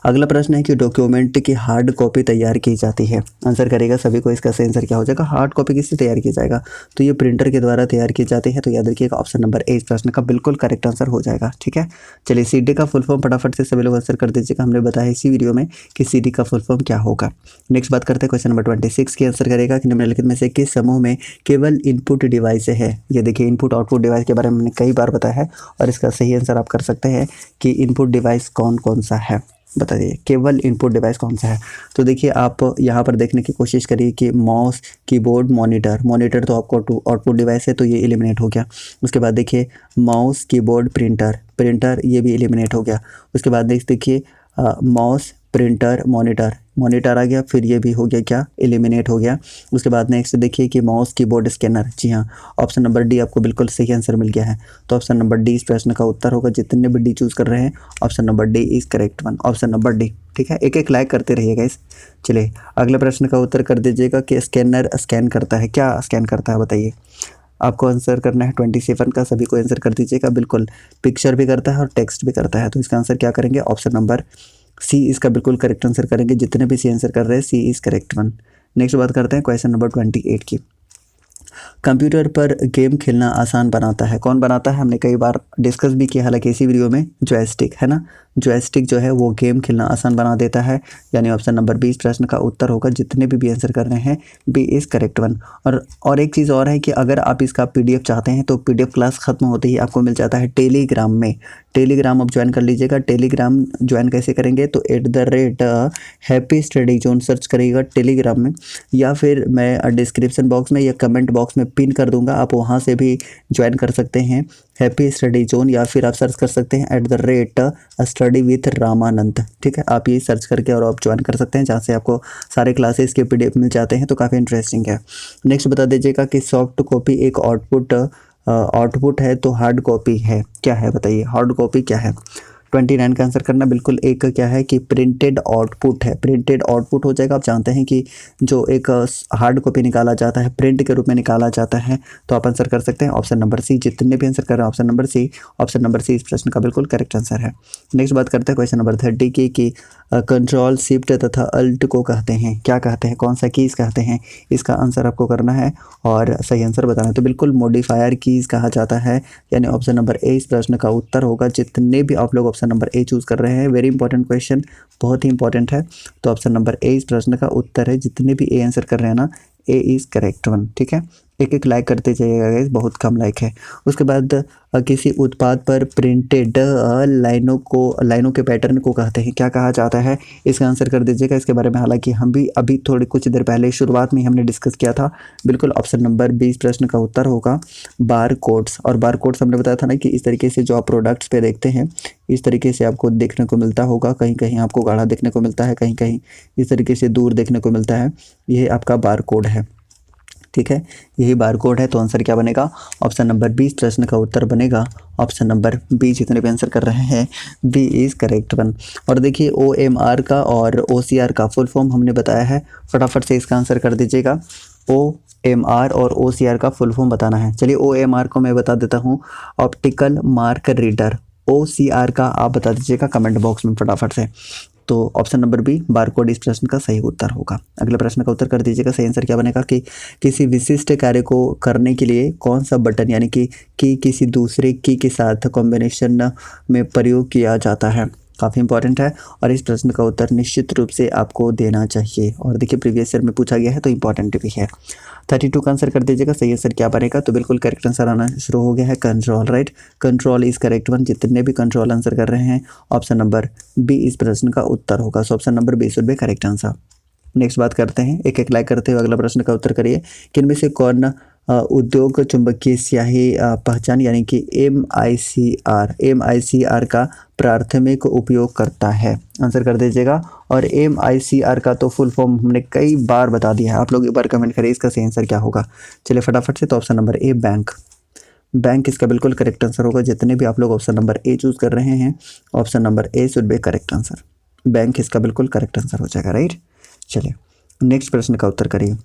अगला प्रश्न है कि डॉक्यूमेंट की हार्ड कॉपी तैयार की जाती है। आंसर करेगा सभी को, इसका सही आंसर क्या हो जाएगा? हार्ड कॉपी किससे तैयार की जाएगा? तो ये प्रिंटर के द्वारा तैयार की जाती है। तो याद रखिएगा ऑप्शन नंबर ए इस प्रश्न का बिल्कुल करेक्ट आंसर हो जाएगा, ठीक है। चलिए सीडी का फुल फॉर्म फटाफट से सभी लोग आंसर कर दीजिएगा। हमने बताया इसी वीडियो में कि सीडी का फुल फॉर्म क्या होगा। नेक्स्ट बात करते हैं क्वेश्चन नंबर 26 की। आंसर करेगा कि निम्नलिखित में से किस समूह में केवल इनपुट डिवाइस है? ये देखिए इनपुट आउटपुट डिवाइस के बारे में मैंने कई बार बताया है, और इसका सही आंसर आप कर सकते हैं कि इनपुट डिवाइस कौन कौन सा है। बताइए केवल इनपुट डिवाइस कौन सा है। तो देखिए आप यहाँ पर देखने की कोशिश करिए कि माउस, कीबोर्ड, मॉनिटर तो आपको आउटपुट डिवाइस है, तो ये एलिमिनेट हो गया। उसके बाद देखिए माउस, कीबोर्ड, प्रिंटर ये भी एलिमिनेट हो गया। उसके बाद नेक्स्ट देखिए माउस, प्रिंटर, मॉनिटर आ गया, फिर ये भी हो गया क्या? एलिमिनेट हो गया। उसके बाद नेक्स्ट देखिए कि माउस, कीबोर्ड, स्कैनर। जी हाँ, ऑप्शन नंबर डी आपको बिल्कुल सही आंसर मिल गया है। तो ऑप्शन नंबर डी इस प्रश्न का उत्तर होगा। जितने भी डी चूज कर रहे हैं option number D is correct one, option number D, ठीक है। एक एक लाइक करते रहिएगा इस। चलिए अगले प्रश्न का उत्तर कर दीजिएगा कि स्कैनर स्कैन करता है, क्या स्कैन करता है बताइए। आपको आंसर करना है 27 का, सभी को आंसर कर दीजिएगा। बिल्कुल पिक्चर भी करता है और टेक्स्ट भी करता है। तो इसका आंसर क्या करेंगे? ऑप्शन नंबर सी इसका बिल्कुल करेक्ट आंसर करेंगे। जितने भी सी आंसर कर रहे हैं C is correct one. Next बात करते हैं क्वेश्चन नंबर 28 की। कंप्यूटर पर गेम खेलना आसान बनाता है, कौन बनाता है? हमने कई बार डिस्कस भी किया हालांकि इसी वीडियो में। जॉयस्टिक है ना, जॉयस्टिक जो है वो गेम खेलना आसान बना देता है, यानी ऑप्शन नंबर 20 प्रश्न का उत्तर होगा। जितने भी आंसर कर रहे हैं बी इज करेक्ट वन। और एक चीज़ और है कि अगर आप इसका पीडीएफ चाहते हैं तो पीडीएफ क्लास खत्म होते ही आपको मिल जाता है टेलीग्राम में। टेलीग्राम आप ज्वाइन कर लीजिएगा। टेलीग्राम ज्वाइन कैसे करेंगे? तो हैप्पी स्टडी जोन सर्च करिएगा टेलीग्राम में, या फिर मैं डिस्क्रिप्शन बॉक्स में या कमेंट बॉक्स में पिन कर दूंगा, आप वहां से भी ज्वाइन कर सकते हैं हैप्पी स्टडी जोन, या फिर आप सर्च कर सकते हैं @स्टडी विथ रामानंद, ठीक है। आप ये सर्च करके और आप ज्वाइन कर सकते हैं, जहाँ से आपको सारे क्लासेस के पीडीएफ मिल जाते हैं। तो काफ़ी इंटरेस्टिंग है। नेक्स्ट बता दीजिएगा कि सॉफ्ट कॉपी एक आउटपुट है तो हार्ड कॉपी है, क्या है बताइए? हार्ड कॉपी क्या है? 29 का आंसर करना। बिल्कुल एक क्या है कि प्रिंटेड आउटपुट है, प्रिंटेड आउटपुट हो जाएगा। आप जानते हैं कि जो एक हार्ड कॉपी निकाला जाता है प्रिंट के रूप में निकाला जाता है। तो आप आंसर कर सकते हैं ऑप्शन नंबर सी। जितने भी आंसर कर रहे हैं ऑप्शन नंबर सी इस प्रश्न का बिल्कुल करेक्ट आंसर है। नेक्स्ट बात करते हैं क्वेश्चन नंबर 30 की कि कंट्रोल शिफ्ट तथा अल्ट को कहते हैं, क्या कहते हैं? कौन सा कीज़ कहते हैं? इसका आंसर आपको करना है और सही आंसर बताना है। तो बिल्कुल मॉडिफायर कीज़ कहा जाता है, यानी ऑप्शन नंबर ए इस प्रश्न का उत्तर होगा। जितने भी आप लोग ऑप्शन नंबर ए चूज़ कर रहे हैं, वेरी इंपॉर्टेंट क्वेश्चन, बहुत ही इंपॉर्टेंट है। तो ऑप्शन नंबर ए इस प्रश्न का उत्तर है। जितने भी ए आंसर कर रहे हैं ना, ए इज़ करेक्ट वन, ठीक है। एक एक लाइक करते जाइएगा गाइस, बहुत कम लाइक है। उसके बाद किसी उत्पाद पर प्रिंटेड लाइनों के पैटर्न को कहते हैं, क्या कहा जाता है? इसका आंसर कर दीजिएगा। इसके बारे में हालांकि हम भी अभी थोड़ी कुछ देर पहले शुरुआत में हमने डिस्कस किया था। बिल्कुल ऑप्शन नंबर 20 प्रश्न का उत्तर होगा बार कोड्स। और बार कोड्स हमने बताया था ना कि इस तरीके से जो आप प्रोडक्ट्स पे देखते हैं इस तरीके से आपको देखने को मिलता होगा। कहीं कहीं आपको गाढ़ा देखने को मिलता है, कहीं कहीं इस तरीके से दूर देखने को मिलता है। यह आपका बार कोड है, ठीक है, यही बार कोड है। तो आंसर क्या बनेगा? ऑप्शन नंबर 20 प्रश्न का उत्तर बनेगा ऑप्शन नंबर बी। जितने भी आंसर कर रहे हैं बी इज़ करेक्ट वन। और देखिए OMR का और OCR का फुल फॉर्म हमने बताया है, फटाफट से इसका आंसर कर दीजिएगा। OMR और OCR का फुल फॉर्म बताना है। चलिए OMR को मैं बता देता हूँ, ऑप्टिकल मार्क रीडर। OCR का आप बता दीजिएगा कमेंट बॉक्स में फटाफट से। तो ऑप्शन नंबर बी बारकोड इस प्रश्न का सही उत्तर होगा। अगले प्रश्न का उत्तर कर दीजिएगा। सही आंसर क्या बनेगा कि किसी विशिष्ट कार्य को करने के लिए कौन सा बटन यानी कि किसी दूसरे की के साथ कॉम्बिनेशन में प्रयोग किया जाता है। काफ़ी इंपॉर्टेंट है और इस प्रश्न का उत्तर निश्चित रूप से आपको देना चाहिए। और देखिए प्रीवियस ईयर में पूछा गया है तो इंपॉर्टेंट भी है। 32 का आंसर कर दीजिएगा। सही आंसर क्या बनेगा, तो बिल्कुल करेक्ट आंसर आना शुरू हो गया है, control. Right, control is correct one. जितने भी कंट्रोल आंसर कर रहे हैं ऑप्शन नंबर बी इस प्रश्न का उत्तर होगा। So option number B should be correct answer. Next बात करते हैं, एक एक लाइक करते हुए अगला प्रश्न का उत्तर करिए कि इनमें से कौन उद्योग चुंबकीय स्याही पहचान यानी कि MICR का प्राथमिक उपयोग करता है। आंसर कर दीजिएगा। और MICR का तो फुल फॉर्म हमने कई बार बता दिया है, आप लोग एक बार कमेंट करिए इसका सही आंसर क्या होगा। चलिए फटाफट से, तो option number A bank. Bank इसका बिल्कुल करेक्ट आंसर होगा। जितने भी आप लोग ऑप्शन नंबर ए चूज कर रहे हैं option number A should be correct answer. Bank इसका बिल्कुल करेक्ट आंसर हो जाएगा। राइट, चलिए नेक्स्ट प्रश्न का उत्तर करिए।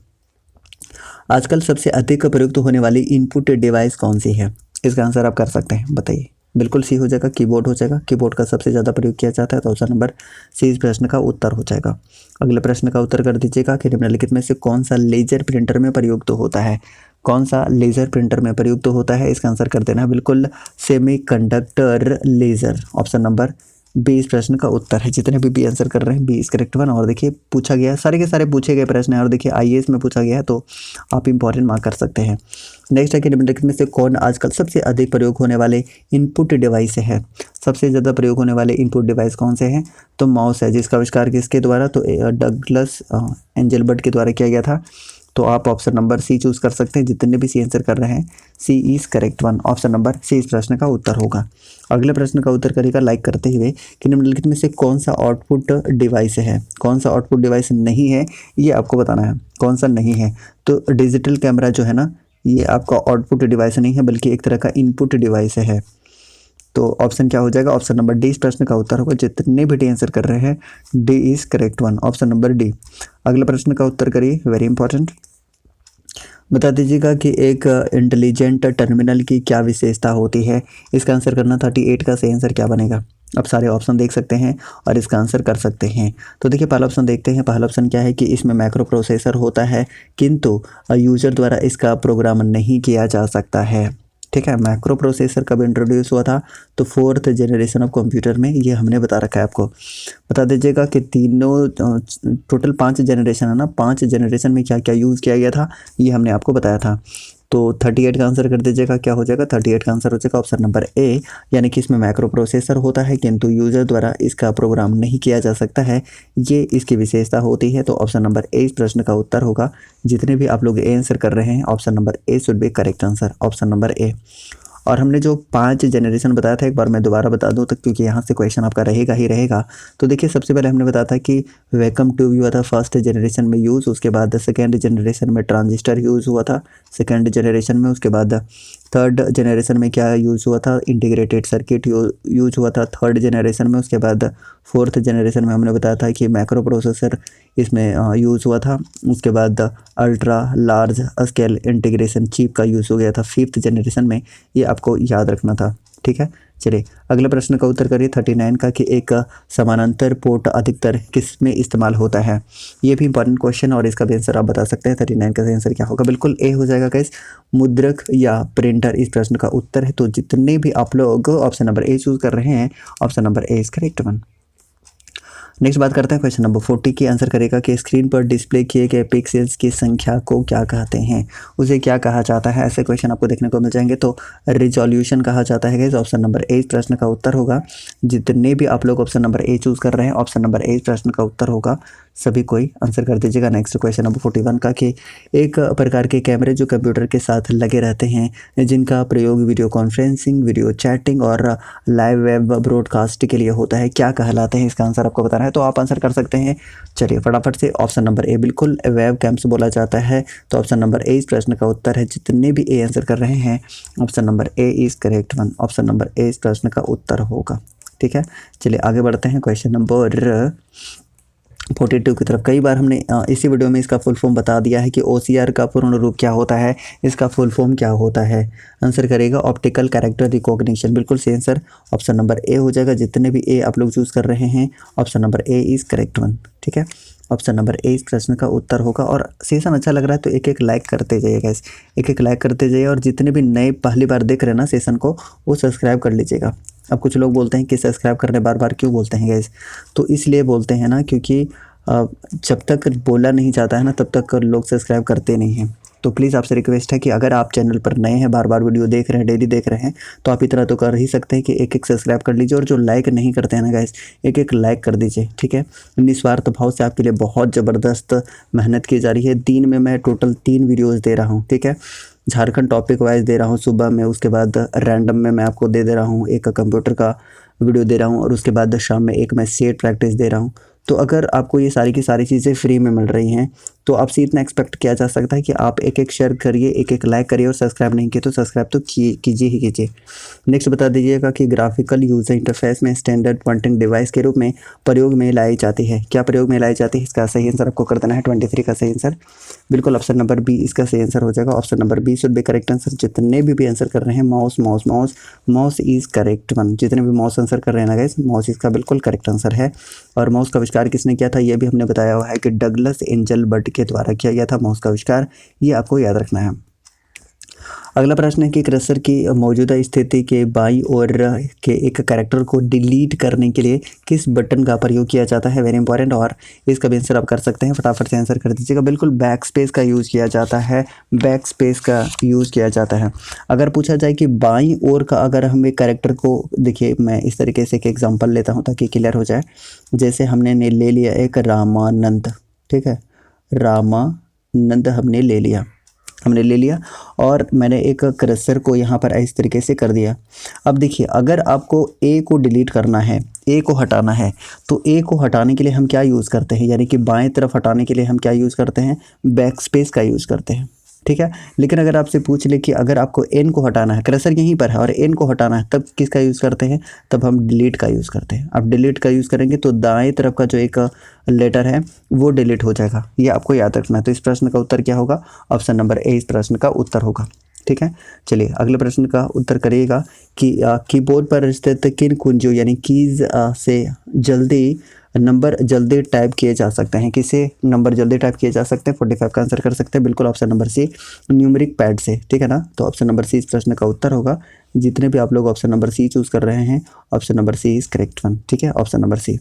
आजकल सबसे अधिक प्रयुक्त होने वाली इनपुट डिवाइस कौन सी है। इसका आंसर आप कर सकते हैं, बताइए। बिल्कुल सी हो जाएगा, कीबोर्ड हो जाएगा। कीबोर्ड का सबसे ज़्यादा प्रयोग किया जाता है तो ऑप्शन नंबर सी इस प्रश्न का उत्तर हो जाएगा। अगले प्रश्न का उत्तर कर दीजिएगा कि निम्नलिखित में से कौन सा लेजर प्रिंटर में प्रयुक्त होता है। कौन सा लेजर प्रिंटर में प्रयुक्त होता है, इसका आंसर कर देना बिल्कुल semiconductor laser. Option number B इस प्रश्न का उत्तर है। जितने भी बी आंसर कर रहे हैं बी इस करेक्ट वन। और देखिए पूछा गया, सारे के सारे पूछे गए प्रश्न हैं और देखिए IAS में पूछा गया है तो आप इंपॉर्टेंट मार्क कर सकते हैं। नेक्स्ट है कि निम्नलिखित में से कौन आजकल सबसे अधिक प्रयोग होने वाले इनपुट डिवाइस है। सबसे ज़्यादा प्रयोग होने वाले इनपुट डिवाइस कौन से हैं, तो माउस है, जिसका आविष्कार किसके द्वारा, तो डगलस एंजलबर्ट के द्वारा किया गया था। तो आप ऑप्शन नंबर सी चूज कर सकते हैं। जितने भी सी आंसर कर रहे हैं C is correct one. Option number C इस प्रश्न का उत्तर होगा। अगले प्रश्न का उत्तर करेगा लाइक करते हुए कि निम्नलिखित में से कौन सा आउटपुट डिवाइस है। कौन सा आउटपुट डिवाइस नहीं है ये आपको बताना है, कौन सा नहीं है। तो डिजिटल कैमरा जो है ना, ये आपका आउटपुट डिवाइस नहीं है बल्कि एक तरह का इनपुट डिवाइस है। तो ऑप्शन क्या हो जाएगा, ऑप्शन नंबर डी इस प्रश्न का उत्तर होगा। जितने भी डी आंसर कर रहे हैं D is correct one. Option number D. अगले प्रश्न का उत्तर करिए, वेरी इंपॉर्टेंट। बता दीजिएगा कि एक इंटेलिजेंट टर्मिनल की क्या विशेषता होती है। इसका आंसर करना 38 का सही आंसर क्या बनेगा। अब सारे ऑप्शन देख सकते हैं और इसका आंसर कर सकते हैं। तो देखिए पहला ऑप्शन देखते हैं। पहला ऑप्शन क्या है कि इसमें माइक्रो प्रोसेसर होता है किंतु यूजर द्वारा इसका प्रोग्राम नहीं किया जा सकता है। ठीक है, माइक्रो प्रोसेसर कब इंट्रोड्यूस हुआ था, तो 4th जनरेशन ऑफ कंप्यूटर में, ये हमने बता रखा है आपको। बता दीजिएगा कि तीनों टोटल 5 जनरेशन है ना, 5 जनरेशन में क्या क्या यूज़ किया गया था ये हमने आपको बताया था। तो 38 का आंसर कर दीजिएगा। क्या हो जाएगा, 38 का आंसर हो जाएगा ऑप्शन नंबर ए, यानी कि इसमें माइक्रो प्रोसेसर होता है किंतु यूज़र द्वारा इसका प्रोग्राम नहीं किया जा सकता है, ये इसकी विशेषता होती है। तो ऑप्शन नंबर ए इस प्रश्न का उत्तर होगा। जितने भी आप लोग ए आंसर कर रहे हैं option number A should be correct answer. Option number A. और हमने जो 5 जनरेशन बताया था एक बार मैं दोबारा बता दूं तक, क्योंकि यहाँ से क्वेश्चन आपका रहेगा ही रहेगा। तो देखिए सबसे पहले हमने बताया था कि वैक्यूम ट्यूब हुआ था फर्स्ट जनरेशन में यूज़, उसके बाद सेकेंड जनरेशन में ट्रांजिस्टर यूज़ हुआ था सेकेंड जनरेशन में, उसके बाद थर्ड जनरेशन में क्या यूज़ हुआ था, इंटीग्रेटेड सर्किट यूज हुआ था थर्ड जनरेशन में, उसके बाद 4th जनरेशन में हमने बताया था कि माइक्रो प्रोसेसर इसमें यूज़ हुआ था, उसके बाद ultra large scale integration chip का यूज़ हो गया था 5th जनरेशन में। ये आपको याद रखना था। ठीक है, चलिए अगले प्रश्न का उत्तर करिए 39 का कि एक समानांतर पोर्ट अधिकतर किस में इस्तेमाल होता है। ये भी इंपॉर्टेंट क्वेश्चन और इसका भी आंसर आप बता सकते हैं। 39 का आंसर क्या होगा, बिल्कुल ए हो जाएगा गाइस, मुद्रक या प्रिंटर इस प्रश्न का उत्तर है। तो जितने भी आप लोग ऑप्शन नंबर ए चूज कर रहे हैं option number A is correct one. Next बात करते हैं क्वेश्चन नंबर 40 की। आंसर करेगा कि स्क्रीन पर डिस्प्ले किए गए पिक्सेल्स की संख्या को क्या कहते हैं, उसे क्या कहा जाता है। ऐसे क्वेश्चन आपको देखने को मिल जाएंगे। तो रिजोल्यूशन कहा जाता है गाइस, ऑप्शन नंबर ए इस प्रश्न का उत्तर होगा। जितने भी आप लोग ऑप्शन नंबर ए चूज कर रहे हैं ऑप्शन नंबर ए इस प्रश्न का उत्तर होगा। सभी कोई आंसर कर दीजिएगा। नेक्स्ट क्वेश्चन नंबर 41 का कि एक प्रकार के कैमरे जो कंप्यूटर के साथ लगे रहते हैं जिनका प्रयोग वीडियो कॉन्फ्रेंसिंग, वीडियो चैटिंग और लाइव वेब ब्रॉडकास्ट के लिए होता है, क्या कहलाते हैं। इसका आंसर आपको बताना है तो आप आंसर कर सकते हैं। चलिए फटाफट से ऑप्शन नंबर ए, बिल्कुल वेब कैम्स बोला जाता है। तो ऑप्शन नंबर ए इस प्रश्न का उत्तर है। जितने भी ए आंसर कर रहे हैं option number A is correct one. Option number A इस प्रश्न का उत्तर होगा। ठीक है, चलिए आगे बढ़ते हैं। क्वेश्चन नंबर 42 की तरफ। कई बार हमने इसी वीडियो में इसका फुल फॉर्म बता दिया है कि OCR का पूर्ण रूप क्या होता है, इसका फुल फॉर्म क्या होता है। आंसर करेगा ऑप्टिकल कैरेक्टर रिकॉग्निशन। बिल्कुल सही आंसर ऑप्शन नंबर ए हो जाएगा। जितने भी ए आप लोग चूज़ कर रहे हैं, option number A is correct one. ठीक है, ऑप्शन नंबर ए इस प्रश्न का उत्तर होगा। और सेशन अच्छा लग रहा है तो एक एक लाइक करते जाइए गाइस, एक एक लाइक करते जाइए। और जितने भी नए पहली बार देख रहे हैं ना सेशन को, वो सब्सक्राइब कर लीजिएगा। अब कुछ लोग बोलते हैं कि सब्सक्राइब करने बार बार क्यों बोलते हैं गाइस, तो इसलिए बोलते हैं ना क्योंकि जब तक बोला नहीं जाता है ना तब तक लोग सब्सक्राइब करते नहीं हैं। तो प्लीज़ आपसे रिक्वेस्ट है कि अगर आप चैनल पर नए हैं, बार बार वीडियो देख रहे हैं, डेली देख रहे हैं, तो आप इतना तो कर ही सकते हैं कि एक एक सब्सक्राइब कर लीजिए। और जो लाइक नहीं करते हैं ना गाइस, एक एक लाइक कर दीजिए। ठीक है, निस्वार्थ भाव से आपके लिए बहुत ज़बरदस्त मेहनत की जा रही है। दिन में मैं टोटल 3 वीडियोज़ दे रहा हूँ। ठीक है, झारखंड टॉपिक वाइज दे रहा हूँ सुबह में, उसके बाद रैंडम में मैं आपको दे रहा हूँ, एक कंप्यूटर का वीडियो दे रहा हूँ, और उसके बाद शाम में एक मैं सेट प्रैक्टिस दे रहा हूँ। तो अगर आपको ये सारी की सारी चीज़ें फ्री में मिल रही हैं तो आपसे इतना एक्सपेक्ट किया जा सकता है कि आप एक एक शेयर करिए, एक एक लाइक करिए, और सब्सक्राइब नहीं किए तो सब्सक्राइब तो कीजिए ही कीजिए। नेक्स्ट बता दीजिएगा कि ग्राफिकल यूजर इंटरफेस में स्टैंडर्ड पॉइंटिंग डिवाइस के रूप में प्रयोग में लाई जाती है। क्या प्रयोग में लाई जाती है, इसका सही आंसर आपको कर देना है। 23 का सही आंसर बिल्कुल ऑप्शन नंबर बी इसका सही आंसर हो जाएगा। Option number B should be correct answer. जितने भी आंसर कर रहे हैं mouse mouse mouse mouse is correct one. जितने भी माउस आंसर कर रहे हैं ना गाइस, माउस इसका बिल्कुल करेक्ट आंसर है। और माउस का आविष्कार किसने किया था, ये भी हमने बताया हुआ है कि डगलस एंजल बर्ट के द्वारा किया गया था माउस का आविष्कार। ये आपको याद रखना है। अगला प्रश्न है कि क्रसर की मौजूदा स्थिति के बाईं ओर के एक कैरेक्टर को डिलीट करने के लिए किस बटन का प्रयोग किया जाता है। वेरी इंपॉर्टेंट, और इसका भी आंसर आप कर सकते हैं, फटाफट से आंसर कर दीजिएगा। बिल्कुल बैक स्पेस का यूज़ किया जाता है, बैक स्पेस का यूज़ किया जाता है। अगर पूछा जाए कि बाईं ओर का, अगर हम एक कैरेक्टर को, देखिए मैं इस तरीके से एक एग्जाम्पल लेता हूँ ताकि क्लियर हो जाए। जैसे हमने ले लिया एक रामानंद, ठीक है, रामानंद हमने ले लिया और मैंने एक क्रसर को यहाँ पर इस तरीके से कर दिया। अब देखिए, अगर आपको ए को डिलीट करना है, ए को हटाना है, तो ए को हटाने के लिए हम क्या यूज़ करते हैं, यानी कि बाएं तरफ हटाने के लिए हम क्या यूज़ करते हैं, बैक स्पेस का यूज़ करते हैं। ठीक है, लेकिन अगर आपसे पूछ ले कि अगर आपको एन को हटाना है, क्रसर यहीं पर है और एन को हटाना है, तब किसका यूज़ करते हैं, तब हम डिलीट का यूज़ करते हैं। अब डिलीट का यूज़ करेंगे तो दाएं तरफ का जो एक लेटर है वो डिलीट हो जाएगा, ये आपको याद रखना है। तो इस प्रश्न का उत्तर क्या होगा, ऑप्शन नंबर ए इस प्रश्न का उत्तर होगा। ठीक है, चलिए अगले प्रश्न का उत्तर करिएगा कि कीबोर्ड पर स्थित किन कुंजियों यानी कीज से नंबर जल्दी टाइप किए जा सकते हैं, किसे नंबर जल्दी टाइप किए जा सकते हैं। 45 का आंसर कर सकते हैं, बिल्कुल option number C, numeric pad से। ठीक है ना, तो ऑप्शन नंबर सी इस प्रश्न का उत्तर होगा। जितने भी आप लोग ऑप्शन नंबर सी चूज़ कर रहे हैं, option number C is correct one. ठीक है, ऑप्शन नंबर सी।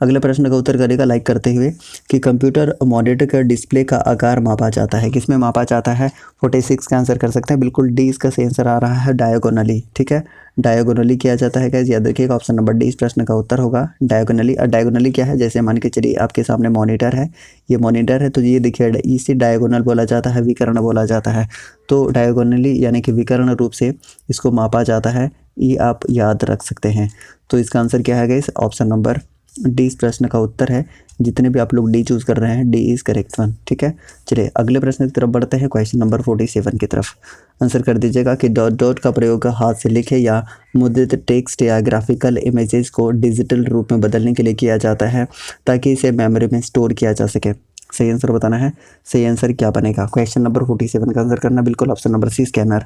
अगले प्रश्न का उत्तर करेगा लाइक करते हुए कि कंप्यूटर मॉनिटर का डिस्प्ले का आकार मापा जाता है, किसमें मापा जाता है। 46 का आंसर कर सकते हैं, बिल्कुल डी इसका सही आंसर आ रहा है, डायगोनली। ठीक है, डायगोनली किया जाता है गाइस, याद रखिएगा ऑप्शन नंबर डी इस प्रश्न का उत्तर होगा, डायगोनली। और डायगोनली क्या है, जैसे मान के चलिए आपके सामने मॉनिटर है, ये मॉनिटर है, तो ये देखिए इसे डायगोनल बोला जाता है, विकर्ण बोला जाता है। तो डायगोनली यानी कि विकर्ण रूप से इसको मापा जाता है, ये आप याद रख सकते हैं। तो इसका आंसर क्या है गाइस, ऑप्शन नंबर डी इस प्रश्न का उत्तर है। जितने भी आप लोग डी चूज़ कर रहे हैं, डी इज़ करेक्ट वन। ठीक है, चलिए अगले प्रश्न की तरफ बढ़ते हैं, क्वेश्चन नंबर 47 की तरफ। आंसर कर दीजिएगा कि डॉट डॉट का प्रयोग हाथ से लिखे या मुद्रित टेक्स्ट या ग्राफिकल इमेजेस को डिजिटल रूप में बदलने के लिए किया जाता है ताकि इसे मेमोरी में स्टोर किया जा सके। सही आंसर बताना है, सही आंसर क्या बनेगा। क्वेश्चन नंबर 47 का आंसर करना, बिल्कुल option number C, scanner.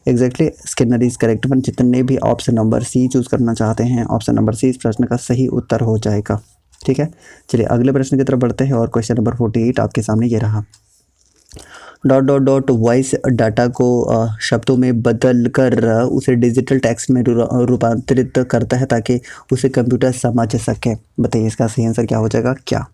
Exactly, scanner is correct one. जितने भी ऑप्शन नंबर सी चूज़ करना चाहते हैं, ऑप्शन नंबर सी इस प्रश्न का सही उत्तर हो जाएगा। ठीक है, चलिए अगले प्रश्न की तरफ बढ़ते हैं और क्वेश्चन नंबर 48 आपके सामने ये रहा। Dot dot dot voice data को शब्दों में बदल कर उसे डिजिटल टेक्स्ट में रूपांतरित करता है ताकि उसे कंप्यूटर समझ सके। बताइए इसका सही आंसर क्या हो जाएगा, क्या।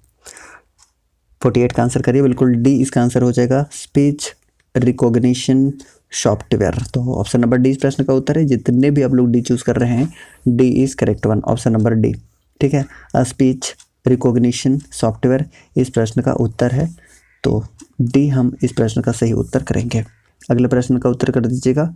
48 का आंसर करिए, बिल्कुल डी इसका आंसर हो जाएगा, स्पीच रिकॉग्निशन सॉफ्टवेयर। तो ऑप्शन नंबर डी इस प्रश्न का उत्तर है। जितने भी आप लोग डी चूज़ कर रहे हैं, D is correct one, option number D. ठीक है, स्पीच रिकॉग्निशन सॉफ्टवेयर इस प्रश्न का उत्तर है, तो डी हम इस प्रश्न का सही उत्तर करेंगे। अगले प्रश्न का उत्तर कर दीजिएगा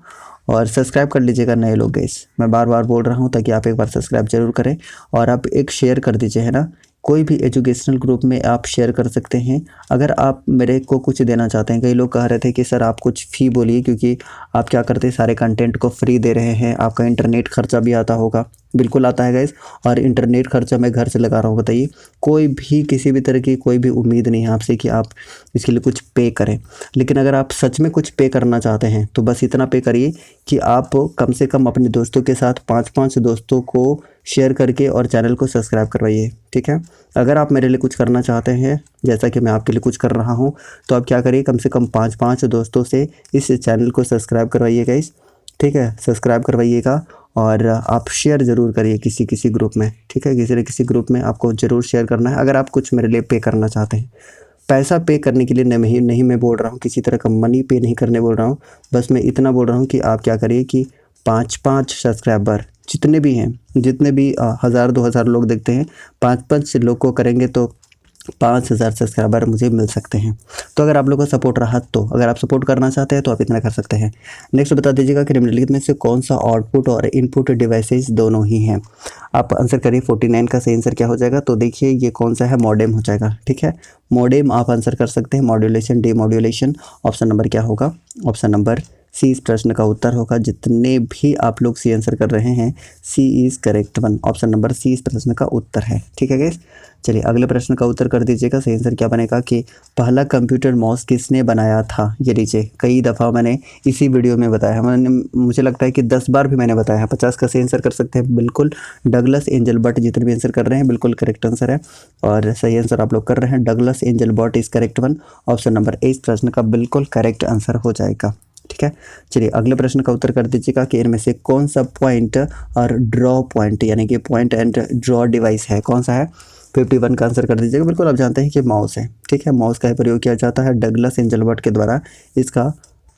और सब्सक्राइब कर लीजिएगा नए लोग गाइस, मैं बार बार बोल रहा हूँ ताकि आप एक बार सब्सक्राइब जरूर करें। और आप एक शेयर कर दीजिए, है ना, कोई भी एजुकेशनल ग्रुप में आप शेयर कर सकते हैं। अगर आप मेरे को कुछ देना चाहते हैं, कई लोग कह रहे थे कि सर आप कुछ फ़ी बोलिए, क्योंकि आप क्या करते हैं, सारे कंटेंट को फ्री दे रहे हैं, आपका इंटरनेट खर्चा भी आता होगा, बिल्कुल आता है गाइस। और इंटरनेट खर्चा मैं घर से लगा रहा हूँ, बताइए। कोई भी किसी भी तरह की कोई भी उम्मीद नहीं है आपसे कि आप इसके लिए कुछ पे करें। लेकिन अगर आप सच में कुछ पे करना चाहते हैं तो बस इतना पे करिए कि आप कम से कम अपने दोस्तों के साथ 5-5 दोस्तों को शेयर करके और चैनल को सब्सक्राइब करवाइए, ठीक है। अगर आप मेरे लिए कुछ करना चाहते हैं जैसा कि मैं आपके लिए कुछ कर रहा हूँ, तो आप क्या करिए, कम से कम 5-5 दोस्तों से इस चैनल को सब्सक्राइब करवाइए गाइस, ठीक है। सब्सक्राइब करवाइएगा और आप शेयर ज़रूर करिए किसी किसी ग्रुप में, ठीक है। किसी न किसी ग्रुप में आपको ज़रूर शेयर करना है अगर आप कुछ मेरे लिए पे करना चाहते हैं। पैसा पे करने के लिए नहीं मैं बोल रहा हूँ, किसी तरह का मनी पे नहीं करने बोल रहा हूँ। बस मैं इतना बोल रहा हूँ कि आप क्या करिए कि 5-5 सब्सक्राइबर जितने भी हैं, जितने भी 1000-2000 लोग देखते हैं, 5-5 लोग को करेंगे तो 5000 सब्सक्राइबर मुझे मिल सकते हैं। तो अगर आप लोगों का सपोर्ट रहा, तो अगर आप सपोर्ट करना चाहते हैं तो आप इतना कर सकते हैं। नेक्स्ट बता दीजिएगा कि निम्नलिखित में से कौन सा आउटपुट और इनपुट डिवाइसेस दोनों ही हैं। आप आंसर करिए। 49 का सही आंसर क्या हो जाएगा, तो देखिए ये कौन सा है, मॉडेम हो जाएगा, ठीक है। मॉडेम आप आंसर कर सकते हैं। Modulation, demodulation. ऑप्शन नंबर क्या होगा, ऑप्शन नंबर सी इस प्रश्न का उत्तर होगा। जितने भी आप लोग सी आंसर कर रहे हैं, C is correct one. Option number C इस प्रश्न का उत्तर है, ठीक है गाइस। चलिए अगले प्रश्न का उत्तर कर दीजिएगा। सही आंसर क्या बनेगा कि पहला कंप्यूटर माउस किसने बनाया था। ये लीजिए, कई दफ़ा मैंने इसी वीडियो में बताया है, मुझे लगता है कि 10 बार भी मैंने बताया है। 50 का सही आंसर कर सकते हैं बिल्कुल डगलस एंजल बट। जितने भी आंसर कर रहे हैं बिल्कुल करेक्ट आंसर है और सही आंसर आप लोग कर रहे हैं। Douglas angel but is correct one. Option number A इस प्रश्न का बिल्कुल करेक्ट आंसर हो जाएगा, ठीक है। चलिए अगले प्रश्न का उत्तर कर दीजिएगा कि इनमें से कौन सा पॉइंट और ड्रॉ पॉइंट यानी कि पॉइंट एंड ड्रॉ डिवाइस है, कौन सा है। 51 का आंसर कर दीजिएगा। बिल्कुल आप जानते हैं कि माउस है, ठीक है। माउस का ही प्रयोग किया जाता है। डगलस एंजल बट के द्वारा इसका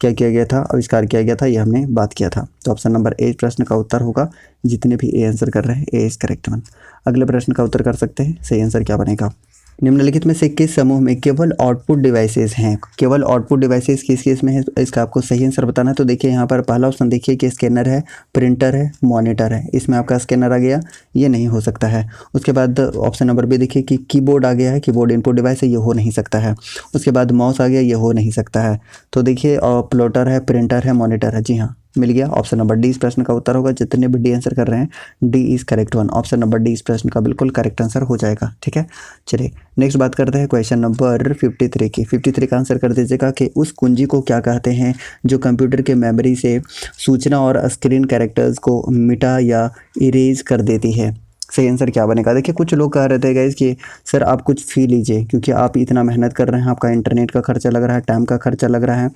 क्या किया गया था, आविष्कार किया गया था, ये हमने बात किया था। तो ऑप्शन नंबर ए प्रश्न का उत्तर होगा। जितने भी ए आंसर कर रहे हैं, ए इज करेक्ट वन। अगले प्रश्न का उत्तर कर सकते हैं। सही आंसर क्या बनेगा, निम्नलिखित में से किस समूह में केवल आउटपुट डिवाइसेस हैं। केवल आउटपुट डिवाइसेस किस किस में है, इसका आपको सही आंसर बताना है। तो देखिए यहाँ पर पहला ऑप्शन देखिए कि स्कैनर है, प्रिंटर है, मॉनिटर है। इसमें आपका स्कैनर आ गया, ये नहीं हो सकता है। उसके बाद ऑप्शन नंबर बी देखिए कि कीबोर्ड आ गया है, कीबोर्ड इनपुट डिवाइस है, ये हो नहीं सकता है। उसके बाद माउस आ गया, ये हो नहीं सकता है। तो देखिए प्लॉटर है, प्रिंटर है, मॉनिटर है, जी हाँ मिल गया। ऑप्शन नंबर डी इस प्रश्न का उत्तर होगा। जितने भी डी आंसर कर रहे हैं, D is correct one. Option number D इस प्रश्न का बिल्कुल करेक्ट आंसर हो जाएगा, ठीक है। चलिए नेक्स्ट बात करते हैं क्वेश्चन नंबर 53 की। 53 का आंसर कर दीजिएगा कि उस कुंजी को क्या कहते हैं जो कंप्यूटर के मेमोरी से सूचना और स्क्रीन कैरेक्टर्स को मिटा या इरेज कर देती है। सही आंसर क्या बनेगा। देखिए कुछ लोग कह रहे थे गाइस कि सर आप कुछ फ़ी लीजिए, क्योंकि आप इतना मेहनत कर रहे हैं, आपका इंटरनेट का खर्चा लग रहा है, टाइम का खर्चा लग रहा है,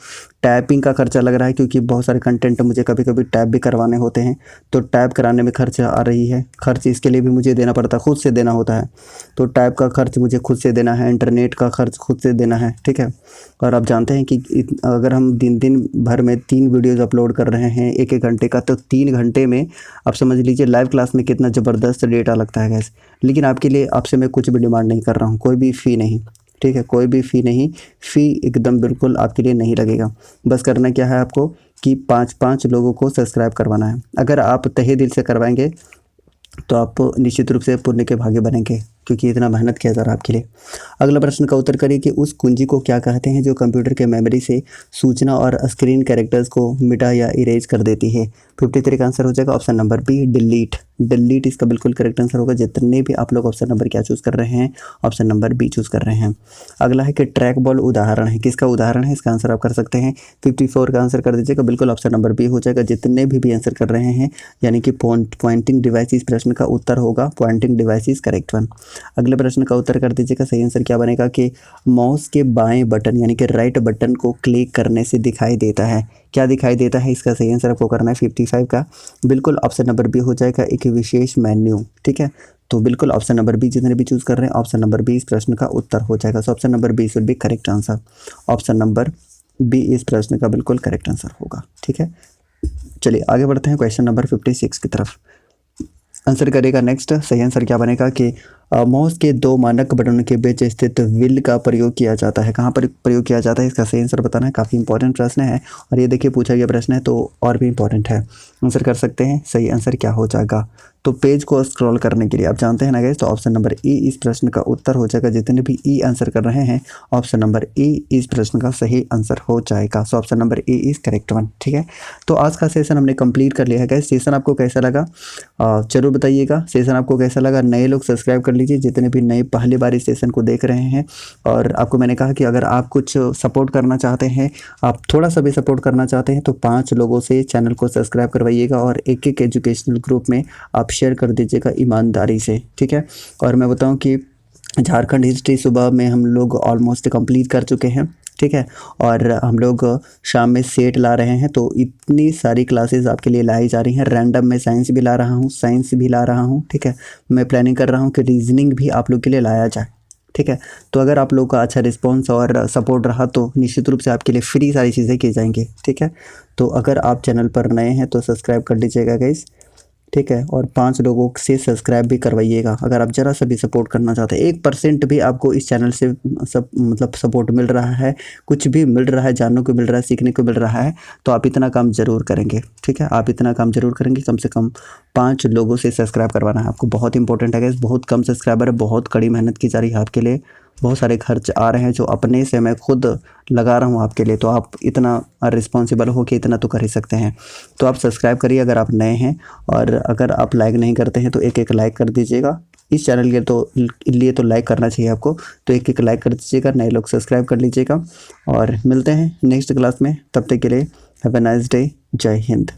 टाइपिंग का खर्चा लग रहा है, क्योंकि बहुत सारे कंटेंट मुझे कभी कभी टाइप भी करवाने होते हैं, तो टाइप कराने में खर्च आ रही है। खर्च इसके लिए भी मुझे देना पड़ता है, खुद से देना होता है। तो टाइप का खर्च मुझे खुद से देना है, इंटरनेट का खर्च खुद से देना है, ठीक है। और आप जानते हैं कि अगर हम दिन भर में 3 वीडियोज़ अपलोड कर रहे हैं 1-1 घंटे का, तो 3 घंटे में आप समझ लीजिए लाइव क्लास में कितना ज़बरदस्त डेटा लगता है गैस। लेकिन आपके लिए आपसे मैं कुछ भी डिमांड नहीं कर रहा हूँ, कोई भी फ़ी नहीं, ठीक है। कोई भी फ़ी नहीं, फ़ी एकदम बिल्कुल आपके लिए नहीं लगेगा। बस करना क्या है आपको कि 5-5 लोगों को सब्सक्राइब करवाना है। अगर आप तहे दिल से करवाएंगे तो आप निश्चित रूप से पुण्य के भागी बनेंगे, क्योंकि इतना मेहनत किया जा रहा है आपके लिए। अगला प्रश्न का उत्तर करिए कि उस कुंजी को क्या कहते हैं जो कंप्यूटर के मेमोरी से सूचना और स्क्रीन कैरेक्टर्स को मिटा या इरेज कर देती है। 53 का आंसर हो जाएगा option number B, delete. Delete इसका बिल्कुल करेक्ट आंसर होगा। जितने भी आप लोग ऑप्शन नंबर क्या चूज़ कर रहे हैं, ऑप्शन नंबर बी चूज़ कर रहे हैं। अगला है कि ट्रैक बॉल उदाहरण है, किसका उदाहरण है, इसका आंसर आप कर सकते हैं। 54 का आंसर कर दीजिएगा, बिल्कुल ऑप्शन नंबर बी हो जाएगा। जितने भी आंसर कर रहे हैं, यानी कि पॉइंटिंग डिवाइस इस प्रश्न का उत्तर होगा। Pointing device is correct one. अगले प्रश्न का उत्तर कर दीजिएगा। सही आंसर क्या बनेगा कि माउस के बाएं बटन यानी कि राइट बटन को क्लिक करने से दिखाई देता है। क्या दिखाई देता है, इसका सही आंसर आपको करना है 55 का। बिल्कुल ऑप्शन नंबर बी हो जाएगा, एक विशेष मेन्यू, ठीक है। तो बिल्कुल ऑप्शन नंबर बी जितने भी चूज़ कर रहे हैं, ऑप्शन नंबर बी इस प्रश्न का उत्तर हो जाएगा। So option number B should be correct answer. Option number B इस प्रश्न का बिल्कुल करेक्ट आंसर होगा, ठीक है। चलिए आगे बढ़ते हैं क्वेश्चन नंबर 56 की तरफ। आंसर करेगा नेक्स्ट। सही आंसर क्या बनेगा कि माउस के दो मानक बटनों के बीच स्थित व्हील का प्रयोग किया जाता है। कहाँ पर प्रयोग किया जाता है, इसका सही आंसर बताना है। काफ़ी इंपॉर्टेंट प्रश्न है और ये देखिए पूछा गया प्रश्न है तो और भी इंपॉर्टेंट है। आंसर कर सकते हैं, सही आंसर क्या हो जाएगा। तो पेज को स्क्रॉल करने के लिए आप जानते हैं ना गाइस, तो ऑप्शन नंबर ए इस प्रश्न का उत्तर हो जाएगा। जितने भी ई आंसर कर रहे हैं ऑप्शन नंबर ए इस प्रश्न का सही आंसर हो जाएगा। So option number A is correct one. ठीक है, तो आज का सेशन हमने कंप्लीट कर लिया है गाइस। सेशन आपको कैसा लगा जरूर बताइएगा। सेशन आपको कैसा लगा, नए लोग सब्सक्राइब कर लीजिए जितने भी नए पहली बार इस सेशन को देख रहे हैं। और आपको मैंने कहा कि अगर आप कुछ सपोर्ट करना चाहते हैं, आप थोड़ा सा भी सपोर्ट करना चाहते हैं तो 5 लोगों से चैनल को सब्सक्राइब करवाइएगा और एक एजुकेशनल ग्रुप में आप शेयर कर दीजिएगा ईमानदारी से। ठीक है, और मैं बताऊं कि झारखंड हिस्ट्री सुबह में हम लोग ऑलमोस्ट कंप्लीट कर चुके हैं। ठीक है, और हम लोग शाम में सेट ला रहे हैं। तो इतनी सारी क्लासेस आपके लिए लाई जा रही हैं। रैंडम में साइंस भी ला रहा हूँ, साइंस भी ला रहा हूँ। ठीक है, मैं प्लानिंग कर रहा हूँ कि रीजनिंग भी आप लोग के लिए लाया जाए। ठीक है, तो अगर आप लोग का अच्छा रिस्पॉन्स और सपोर्ट रहा तो निश्चित रूप से आपके लिए फ्री सारी चीज़ें की जाएंगी। ठीक है, तो अगर आप चैनल पर नए हैं तो सब्सक्राइब कर लीजिएगा गाइस। ठीक है, और 5 लोगों से सब्सक्राइब भी करवाइएगा अगर आप ज़रा सा भी सपोर्ट करना चाहते हैं। 1% भी आपको इस चैनल से मतलब सपोर्ट मिल रहा है, कुछ भी मिल रहा है, जानने को मिल रहा है, सीखने को मिल रहा है, तो आप इतना काम ज़रूर करेंगे। ठीक है, आप इतना काम ज़रूर करेंगे, कम से कम 5 लोगों से सब्सक्राइब करवाना है आपको। बहुत इंपॉर्टेंट है गाइस, बहुत कम सब्सक्राइबर है, बहुत कड़ी मेहनत की जा रही है आपके लिए। बहुत सारे खर्च आ रहे हैं जो अपने से मैं खुद लगा रहा हूँ आपके लिए। तो आप इतना रिस्पॉन्सिबल हो कि इतना तो कर ही सकते हैं। तो आप सब्सक्राइब करिए अगर आप नए हैं, और अगर आप लाइक नहीं करते हैं तो एक लाइक कर दीजिएगा। इस चैनल के लिए तो लाइक करना चाहिए आपको, तो एक लाइक कर दीजिएगा। नए लोग सब्सक्राइब कर लीजिएगा और मिलते हैं नेक्स्ट क्लास में। तब तक के लिए हैव अ नाइस डे। जय हिंद।